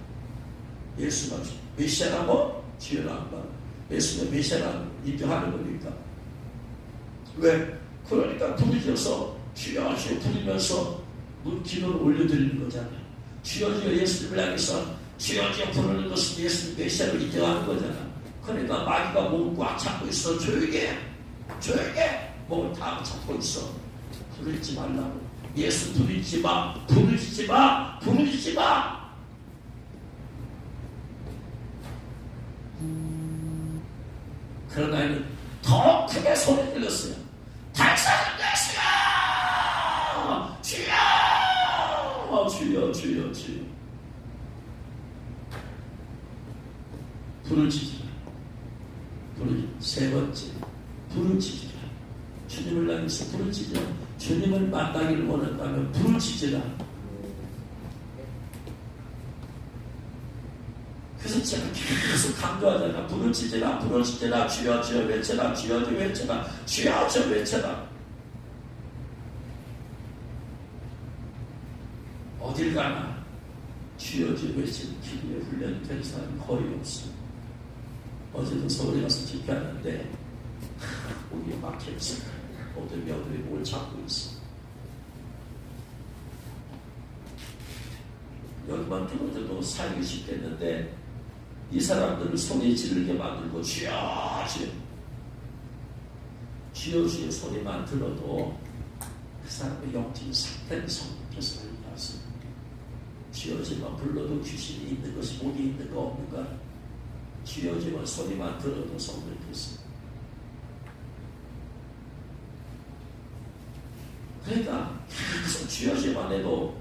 예수가 메시아라고 주여라 한 번. 예수님 메시아를 인정하는 겁니까? 왜? 그러니까 부르짖어서 주여 주여 부르면서 기도를 올려드리는 거잖아요. 주여 주여 예수님을 향해서 주여 주여 부르는 것은 예수님 메시아를 인정하는 거잖아. 그러니까 마귀가 몸을 꽉 잡고 있어. 조용히 해. 조용히 해. 몸을 다 잡고 있어. 부르짖지 말라고. 예수 부르짖지 마. 부르짖지 마. 부르짖지 마. 그러나 이는 더 크게 소리 들렸어요. 달사는 예수야! 주여! 주여 주여 주여. 부르짖으라. 세 번째, 부르짖으라. 주님을 향해서 부르짖으라. 주님을 만나기를 원한다면 부르짖으라. 그래서 제가 계속 강조하잖아. 부르짖으라, 부르짖으라, 주여 주여 외쳐라, 주여 주여 외쳐라, 주여 주여 외쳐라. 어딜 가나 주여 주여 외치는 기도에 훈련된 사람이 거의 없어. 어제도 서울에 가서 집회하는데 우리 막혔어. 어떤 며느리 뭘 잡고 있어. 여기만 들어도 살기 쉽겠는데 이 사람들을 소리 지르게 만들고 주여 주여 주여 주여 소리만 들어도 그 사람의 영적인 상태를 성령께서 알려놨어요. 주여 주여만 불러도 귀신이 있는 것이 목이 있는 거 없는가. 주여 주여 소리만 들어도 성령께서. 그러니까 계속 주여 주여만 해도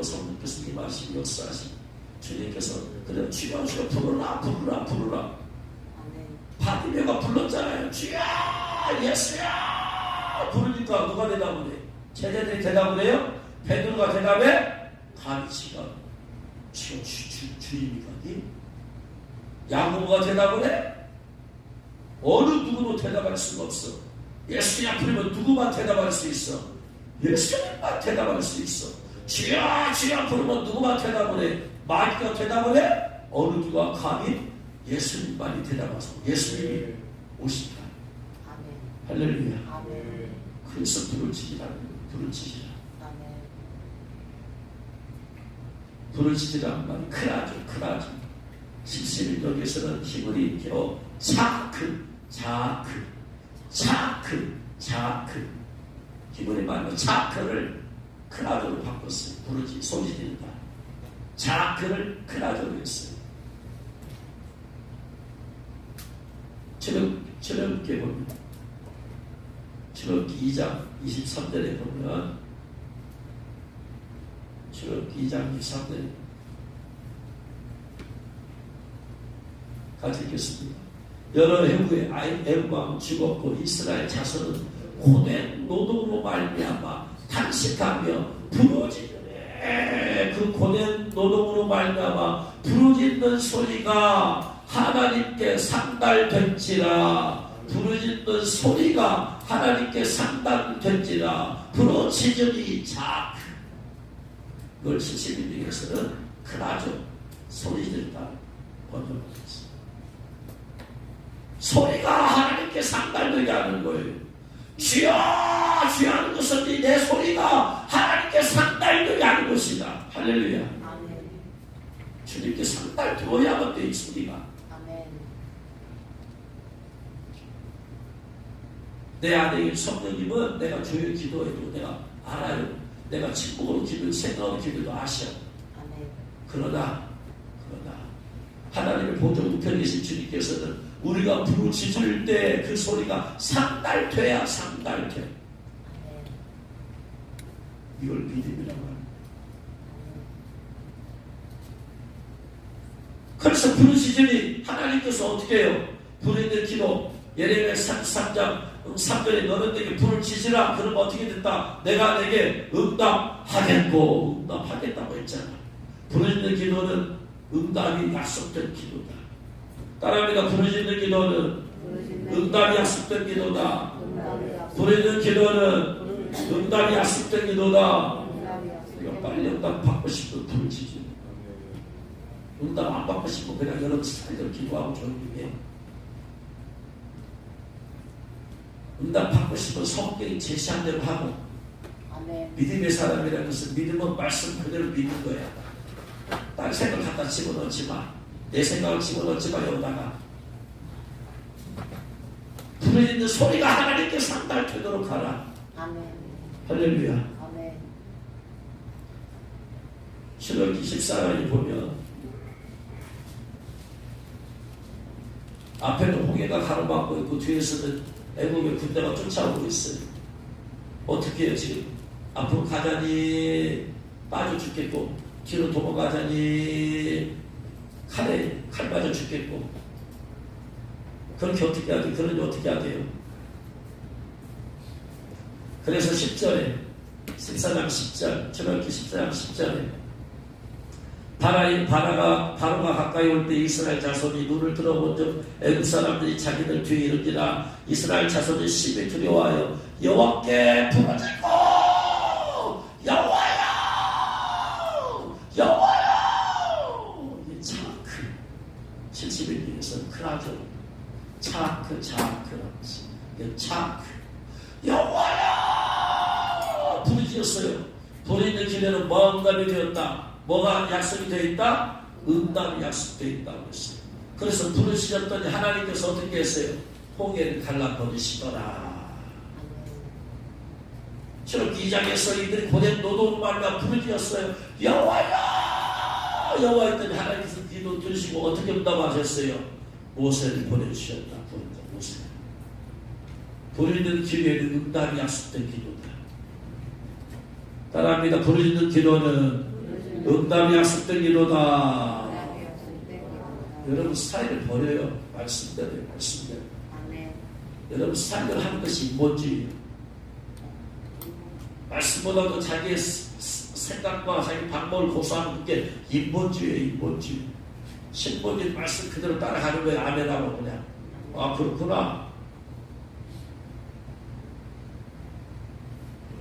성령께서 임하시고 역사하시고 주님께서 그래 주여 주여 부르라 부르라 부르라. 바디메가 불렀잖아요. 주여 예수야 부르니까 누가 대답을 해? 제자들이 대답을 해요? 베드로가 대답해? 다윗이가 주여 주님이가 야고보가 대답을 해? 어느 누구도 대답할 수가 없어. 예수야 부르면 누구만 대답할 수 있어? 예수님만 대답할 수 있어. 주여 주여 부르면 누구만 대답을 해? 마귀가 대답을 해? 어느 누가 감히 예수님만이 대답하소. 예수님이 오신다. 할렐루야. 아멘. 그래서 부르짖으라는 거예요. 부르짖으라. 부르짖으라는 말이 크라죠. 71쪽에서는 힘을 일으켜 자크 기본의 말로 자크를 크라조로 바꿨어요. 부르짖 소리 지른다. 자크를 크라조로 했어요. 출애굽기에 보면 출애굽기 2장 23절에 보면 출애굽기 2장 23절에 같이 읽겠습니다. 여러 해 후에 애굽 왕은 죽었고 이스라엘 자손은 고된 노동으로 말미암아 탄식하며 부르짖으매 그 고된 노동으로 말미암아 부르짖는 소리가 하나님께 상달된지라. 부르짖는 소리가 하나님께 상달된지라. 부르짖으니 자크. 이걸 70일 중에서는 크라죠. 소리 지른다. 번역했습니다. 소리가 하나님께 상달되게 하는 거예요. 주여 주여 하는 것은 내 소리가 하나님께 상달되게 하는 것이다. 할렐루야. 아멘. 주님께 상달되어야만 돼 이 소리가. 아멘. 내 안에 있는 성령님은 내가 조용히 기도해도 내가 알아요. 내가 침묵으로 기도 생각으로 기도도 아셔. 아멘. 그러나 하나님의 보좌 우편에 계신 주님께서는 우리가 부르짖을 때 그 소리가 상달돼야 상달돼. 이걸 믿음이라고 합니다. 그래서 부르짖으니 하나님께서 어떻게 해요? 부르짖는 기도 예레미야 33장 3절에 너는 내게 부르짖으라. 그럼 어떻게 됐다? 내가 내게 응답하겠고 응답하겠다고 했잖아. 부르짖는 기도는 응답이 약속된 기도다. 따라합니다. 부르짖는 기도는 응답이 약속된 기도다. 부르짖는 기도는 응답이 약속된 기도다. 우리가 빨리 응답 받고 싶은 부르짖음. 응답 안 받고 싶으면 그냥 여러분 스타일대로 기도하고 조용히 해. 응답 받고 싶으면 성경이 제시한 대로 하고. 아멘. 믿음의 사람이라는 것은 믿음은 말씀 그대로 믿는 거야. 딴 생각 갖다 집어넣지 마. 내 생각을 집어넣지 마. 여기다가 부르짖는 소리가 하나님께 상달되도록 하라. 아멘. 할렐루야. 아멘. 출애굽기 14장에 보면 앞에는 홍해가 가로막고 있고 뒤에서는 애국의 군대가 쫓아오고 있어요. 어떻게 해요 지금? 앞으로 가자니 빠져 죽겠고 뒤로 도망가자니 칼 맞아 죽겠고. 그렇게 어떻게 하죠? 그러니 어떻게 하게요? 그래서 10절에 14장 10절 출애굽기 14장 10절에 바로가 가까이 올 때 이스라엘 자손이 눈을 들어본 즉 애굽 사람들이 자기들 뒤에 이르니라. 이스라엘 자손이 심히 두려워하여 여호와께 부르짖고 여호와여 여호와여. 이게 차크 70일기에서는 크라죠. 차크 이게 차크 여호와여 부르짖었어요. 부르짖는 길에는 뭔가이 되었다. 뭐가 약속이 되어 있다? 응답이 약속되어 있다고 했어요. 그래서 부르짖었더니 하나님께서 어떻게 했어요? 홍해를 갈라버리시더라. 출애굽기 2장에서 이들이 고된 노동으로 말미암아 부르짖었어요. 여호와여 여호와 했더니 하나님께서 기도 들으시고 어떻게 응답하셨어요? 모세를 보내주셨다. 모세. 부르짖는 기도에는 응답이 약속된 기도다. 따라합니다. 부르짖는 기도는 응답이 약속된 기도다. 여러분 스타일을 버려요. 말씀대로. 여러분 스타일을 하는 것이 인본주의예요. 말씀보다도 자기의 생각과 자기 방법을 고수하는 게 인본주의예요. 인본주의. 신본주의 말씀 그대로 따라가는 거예요. 아멘하고 그냥. 아 그렇구나.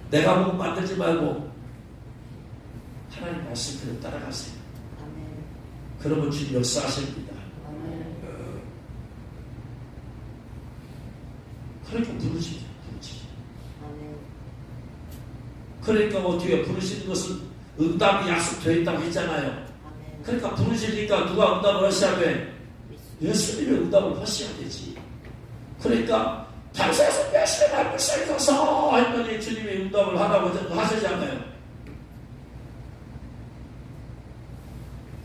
내가 보고 만들지 말고 하나님 말씀 그대로 따라가세요. 아멘. 그러면 주님 역사하십니다. 아멘. 그러니까 부르시죠. 아멘. 그러니까 어떻게 부르시는 것은 응답이 약속되어 있다고 했잖아요. 아멘. 그러니까 부르시니까 누가 응답을 하셔야 돼? 예수님이 응답을 하셔야 되지. 그러니까 당세에서 몇십의 날을 살려서 했더니 주님이 응답을 하라고 하시잖아요.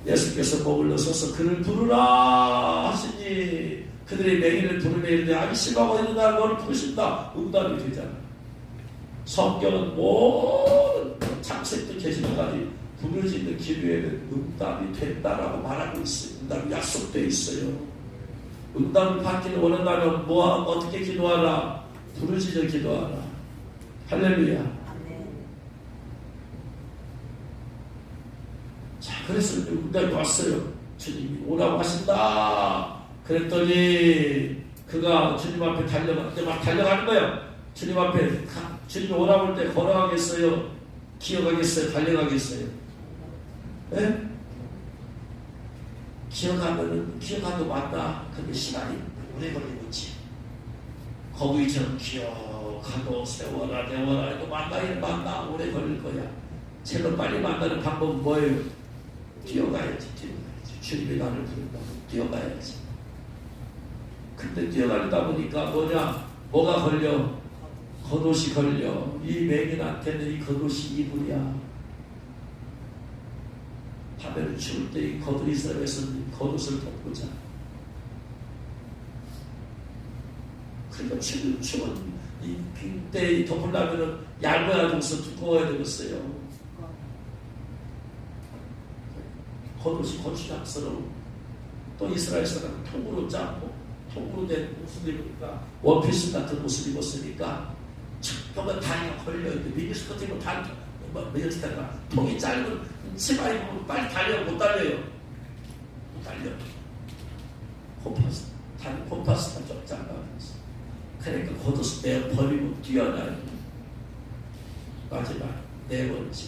예수께서 목을 넣어서 그를 부르라 하시니 그들의 맹인을 부르며 이르되 안심하고 일어나 너를 부르신다. 응답이 되잖아요. 성경은 모든 창세부터 계시까지 부르짖는 기도에는 응답이 된다라고 말하고 있어요. 응답이 약속되어 있어요. 응답을 받기를 원한다면 어떻게 기도하라? 부르짖어 기도하라. 할렐루야. 아멘. 자, 그래서 응답이 왔어요. 주님이 오라고 하신다. 그랬더니 그가 주님 앞에 달려가는 거예요. 주님 앞에 주님이 오라고 할 때 걸어가겠어요? 기어가겠어요? 달려가겠어요? 예? 기어가도 맞다. 근데 시간이 오래 걸리겠지. 거북이처럼 기어가도 세워라 내워라 해도 만나 오래 걸릴 거야. 제일 빨리 만나는 방법은 뭐예요? 뛰어가야지. 주님이 나를 부른다고 뛰어가야지. 근데 뛰어가다 보니까 뭐가 걸려? 겉옷이 걸려. 이 맹인한테는 이 겉옷이 이불이야. 밤에는 추울 때 이 겉옷 이스라엘에서는 겉옷을 덮고자. 그러니까 추운 이 빈때 덮으려면은 얇아야 되겠어, 두꺼워야 되겠어요. 겉옷이 거추장스러워. 또 이스라엘 사람은 통으로 짜고 통으로 된 옷을 입으니까 원피스 같은 옷을 입었으니까 척도가 다리가 걸려있는데 미니스 같은 거 다리 미니스가 통이 짧은 치마 입으면 빨리 달려요. 못 달려요. 못 달려. 콤파스가 좀 작아. 그러니까 겉옷을 내버리고 뛰어나요. 마지막 네 번째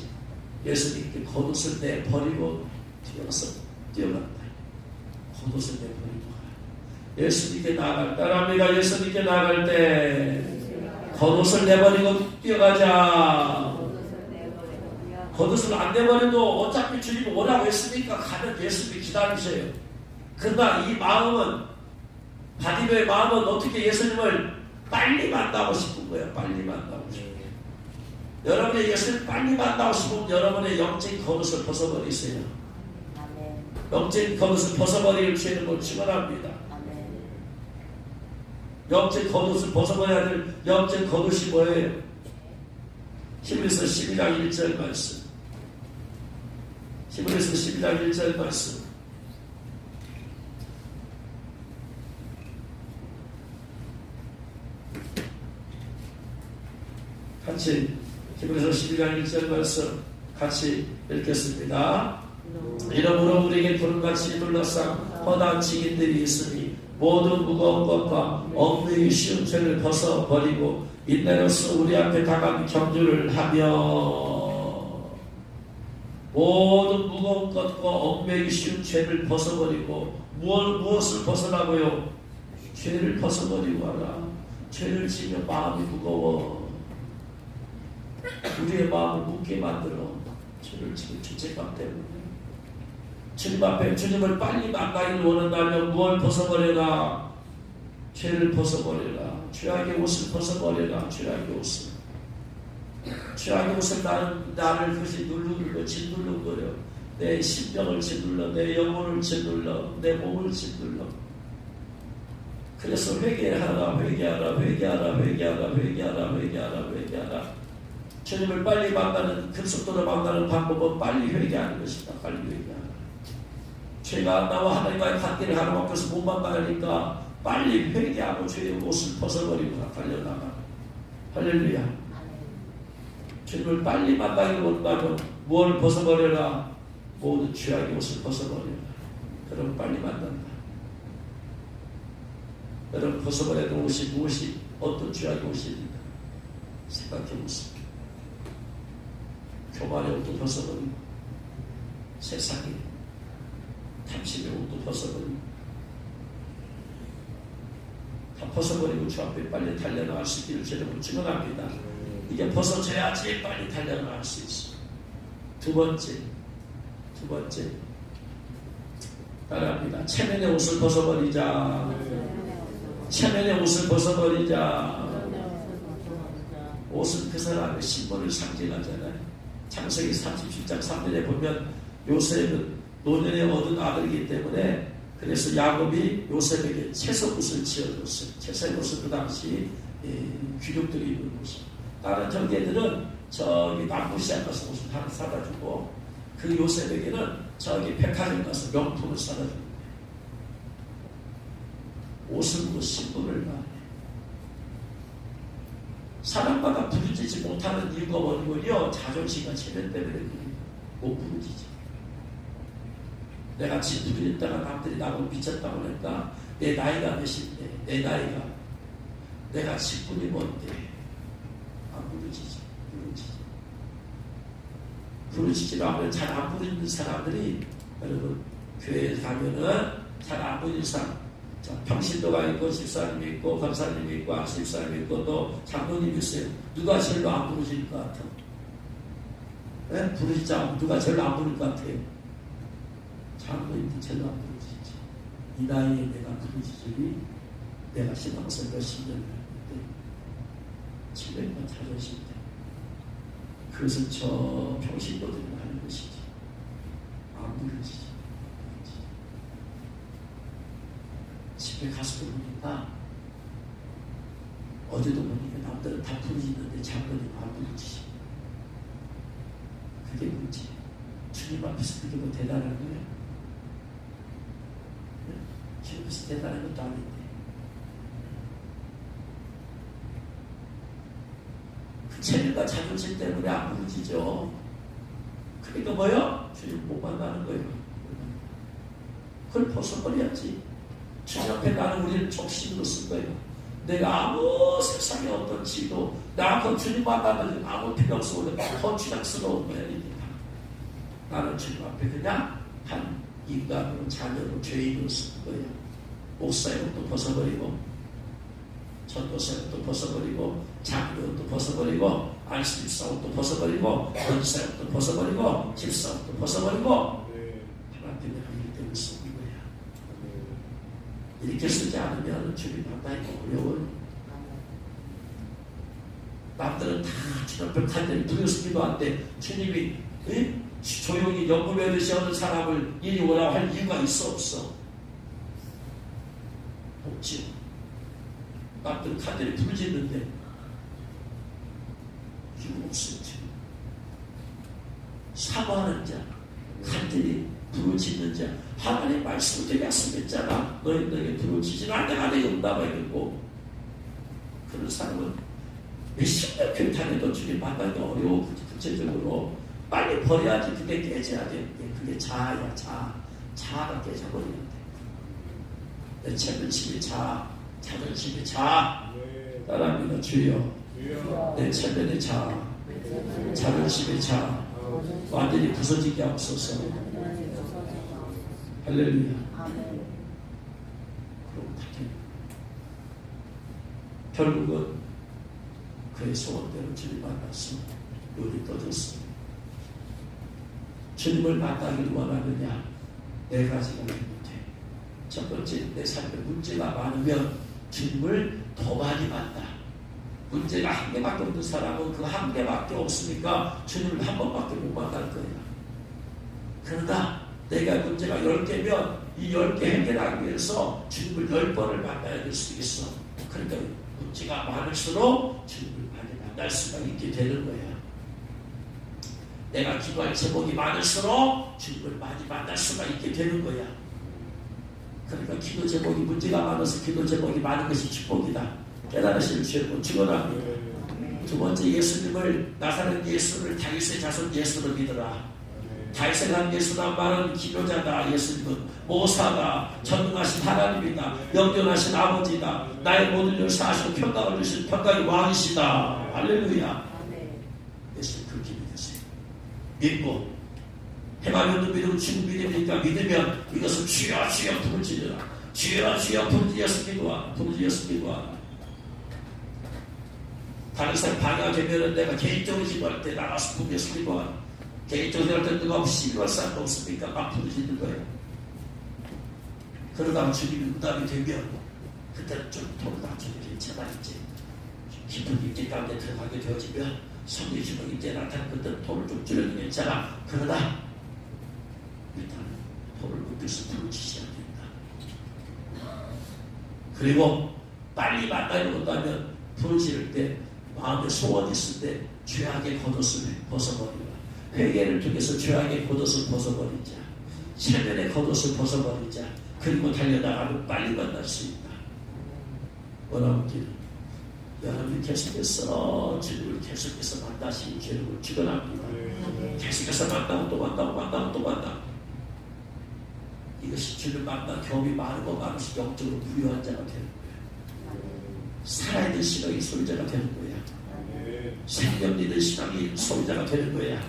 예수님께 겉옷을 내버리고 뛰어서 뛰어간다. 겉옷을 내버리고 가라. 예수님께 나아갈 따라합니다. 예수님께 나아갈 때 겉옷을 내버리고 뛰어가자. 겉옷을 안 내버려도 어차피 주님 오라고 했으니까 가면 예수님이 기다리세요. 그러나 이 마음은 바디메의 마음은 어떻게 예수님을 빨리 만나고 싶은 거예요. 빨리 만나고 싶은 거예요. 여러분의 예수님을 빨리 만나고 싶으면 여러분의 영적인 겉옷을 벗어버리세요. 아멘. 영적인 겉옷을 벗어버릴 죄는 걸 축원합니다. 아멘. 영적인 겉옷을 벗어버려야 될 영적인 겉옷이 뭐예요? 히브리서 12장 1절 말씀. 히브리서 12장 1절 말씀. 같이 히브리서 12장 1절 말씀 같이 읽겠습니다. 이러므로 우리에게 구름같이 둘러싼 허다한 증인들이 있으니 모든 무거운 것과 얽매이기 쉬운 죄를 벗어버리고 인내로서 우리 앞에 다가간 경주를 하며 모든 무거운 것과 얽매이기 쉬운 죄를 벗어버리고 무엇을 벗어나고요? 죄를 벗어버리고 하라. 죄를 지면 마음이 무거워. 우리의 마음을 묻게 만들어. 죄를 지금 죄책감 때문에. 주님 앞에 주님을 빨리 만나기를 원한다면 무엇을 벗어버려라? 죄를 벗어버려라. 죄악의 옷을 벗어버려라. 죄악의 옷을. 죄악의 옷을 나를 그것이 누르고 짓누르는 거예요. 내 심령을 짓눌러, 내 영혼을 짓눌러, 내 몸을 짓눌러. 그래서 회개하라, 회개하라, 회개하라, 회개하라, 회개하라, 회개하라, 회개하라. 주님을 빨리 만나는, 급속도로 만나는 방법은 빨리 회개하는 것이다. 빨리 회개하라. 죄가 나와 하나님과의 관계를 하나님 앞에서 못 만나니까 빨리 회개하고 죄의 옷을 벗어버리고 달려나가. 할렐루야. 주님을 빨리 만나기를 원하면 무엇을 벗어버려라? 모든 죄악의 옷을 벗어버려라. 그럼 빨리 만난다. 여러분 벗어버려야 될 옷이 무엇이 어떤 죄악의 옷입니까? 생각해보세요. 교만의 옷도 벗어버리고 세상에 탐심의 옷도 벗어버리고 다 벗어버리고 주 앞에 빨리 달려나갈 수 있기를 주님은 축원합니다. 이게 벗어져야지 빨리 달려나갈 수 있어. 두 번째 따라합니다. 체면의 옷을 벗어버리자. 체면의 옷을 벗어버리자. 옷은 그 사람의 신분을 상징하잖아요. 창세기 37장 3절에 보면 요셉은 노년에 얻은 아들이기 때문에 그래서 야곱이 요셉에게 채석옷을 지어줬어요. 채석옷은 그 당시 귀족들이 입는 옷이. 다른 형제들은 저기 남부시장 가서 옷을 하나 사다 주고 그 요셉에게는 저기 백화점 가서 명품을 사다 줍니다. 옷은 그 신분을 말해. 사람마다 부르지지 못하는 이유가 뭐냐면요, 자존심과 체면 때문에 못 부르지지. 내가 집 부르겠다가 남들이 나보고 미쳤다고 그러니까 내 나이가 몇인데, 내 나이가 내가 직분이 뭔데 안 부르지지. 부르지지도 않으면 잘 안 부르는 사람들이 여러분 교회에 가면은 잘 안 부르는 사람, 평신도가 있고 집사님이 있고 권사님이 있고 안수집사님이 있고 또 장로님이 있어요. 누가 제일로 안 부르실 것 같아? 네? 부르시지 않으면 누가 제일로 안 부를 것 같아요? 장로님도 제일로 안 부르시지. 이 나이에 내가 부르시지. 내가 신앙생활 몇십 년을 했는데 체면과 자존심 때문에 그것은 저 평신도들이 하는 것이지. 안 부르시지. 집에 가서 보니까 어제도 보니까 남들은 다 부르시는데 장로님 안 부르지. 그게 뭐지? 주님 앞에서 그게 뭐 대단한 거예요? 주님 앞에서 대단한 것도 아닌데 그 체면과 자존심 때문에 안 부르지죠. 그러니까 뭐요? 주님 못 만나는 거예요. 그걸 벗어버려야지. 주님 앞에 나는 우리를 적심으로 쓴 거예요. 내가 아무 세상에 어떤 지도 나하고 주님 만나면 아무 필요 없어. 더 주장스러운 거야. 나는 주님 앞에 그냥 한 인간으로 자녀로 죄인으로 쓴 거예요. 목사역도 벗어버리고 전도사역도 벗어버리고 장로도 벗어버리고 안수집사역도 벗어버리고 권사역도 벗어버리고 집사역도 벗어버리고 하나님의 하나님 때문에 쓰는 거야. 이렇게 쓰지 않으면 주님 만나기 어려워요. 남들은 다 주님 앞에 간절히 부르짖어 기도하는데 주님이 조용히 연구하듯이 어느 사람을 이리 오라고 할 이유가 있어 없어? 없지. 남들은 간절히 부르짖는데 이유 없어요. 지금 사모하는 자, 간절히 부르짖는 자, 하나님 말씀을 되게 약속했잖아. 너희들에게 부르짖으면 안 내가 내게 응답하겠고. 그런 사람은 몇십 년 교회 다녀도 주님 만나기 어려워. 구체적으로 빨리 버려야지. 그게 깨져야 돼. 그게 자아야. 자아가 깨져버려야 돼. 내 자존심이 자아, 자존심이 자아. 따라합니다. 주여, 내 체면의 자아, 자존심의 자아 완전히 부서지게 하옵소서. 할렐루야. 그럼 결국은 그의 소원대로 주님 만났어. 눈이 떠졌어. 주님을 만나기를 원하느냐? 네 가지가 있는데, 첫 번째, 내 삶에 문제가 많으면 주님을 더 많이 만나. 문제가 한 개밖에 없는 사람은 그 한 개밖에 없으니까 주님을 한 번밖에 못 만날 거야. 그러나 내가 문제가 10개면 이 10개 해결하기 위해서 주님을 10번을 만나야 될 수 있어. 그러니까 문제가 많을수록 주님을 많이 만날 수가 있게 되는 거야. 내가 기도할 제목이 많을수록 주님을 많이 만날 수가 있게 되는 거야. 그러니까 기도 제목이 문제가 많아서 기도 제목이 많은 것이 축복이다. 깨달으실 주여 축원합니다. 두 번째, 예수님을, 나사렛 예수를 다윗의 자손 예수로 믿어라. 다윗의 난 예수란 말은 기도자다. 예수님은 모사다. 전능하신 하나님이다. 영존하신 아버지다. 나의 모든 일 사하시고 평강을 주신 평강의 왕이시다. 할렐루야. 예수님 그렇게 믿으세요. 믿고 해마면도 믿으면 지금 믿으니까 믿으면 이것은 주여 주여 부르짖으라. 주여 주여 부르짖어서 기도하라. 부르짖어서 기도하라. 다른 사람 방해가 되면은 내가 개인적으로 기도할 때 나가서 부르짖어서 기도하라. 개인적으로 할 때 누가 없이 기도할 사람 없으니까 막 부르짖는 거예요. 그러다가 주님이 응답이 되면 그때는 좀 도로 낮추면 괜찮아. 이제 깊은 입지 가운데 들어가게 되어지면 성령의 주는 이제 나타나는 그때는 도를 좀 줄여도 괜찮아. 그러나 일단 도를 높여서 부르짖어야 된다. 그리고 빨리 만나려고 한다면 부르짖을 때 마음에 소원이 있을 때 죄악의 겉옷을 벗어버리라. 회개를 통해서 죄악의 겉옷을 벗어버리자. 체면의 겉옷을 벗어버리자. 그리고 달려나가면 빨리 만날 수 있다. 원하옵기를 여러분이 계속해서 주님을 계속해서 만나시는 주님을 축원합니다. 계속해서 만나고 또 만나고 만나고 또 만나고. 이것이 주님 만나 경험이 많으고 많을수록 영적으로 부유한 자가 되는 거야. 살아있는 신앙이 소유자가 되는 거야. 생명 믿는 신앙이 소유자가 되는 거야.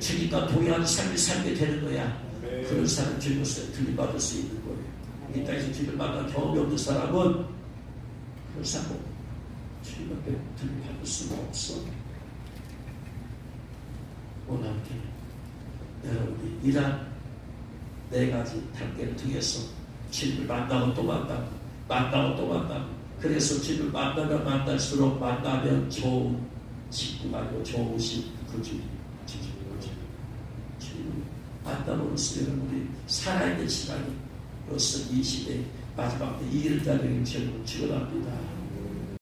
주님과 동행하는 삶을 살게 되는 거야. 그런 사람 주님으로서 들림받을 수 있는 거예요. 이 땅에서 주님을 만나 경험이 없는 사람은 그런 사람은 주님 앞에 들림받을 수가 없어. 원하게 여러분이 이러한 네 가지 단계를 통해서 주님을 만나고 또 만나고 만나고 또 만나고, 그래서 주님을 만나면 만날수록 만나면 좋은 친구가 아니고 좋으신 그 주님, 주님을 만남으로써 여러분이 살아있는 시간이 벌써 이 시대 마지막 때 이 일을 따르는 주님을 축원합니다.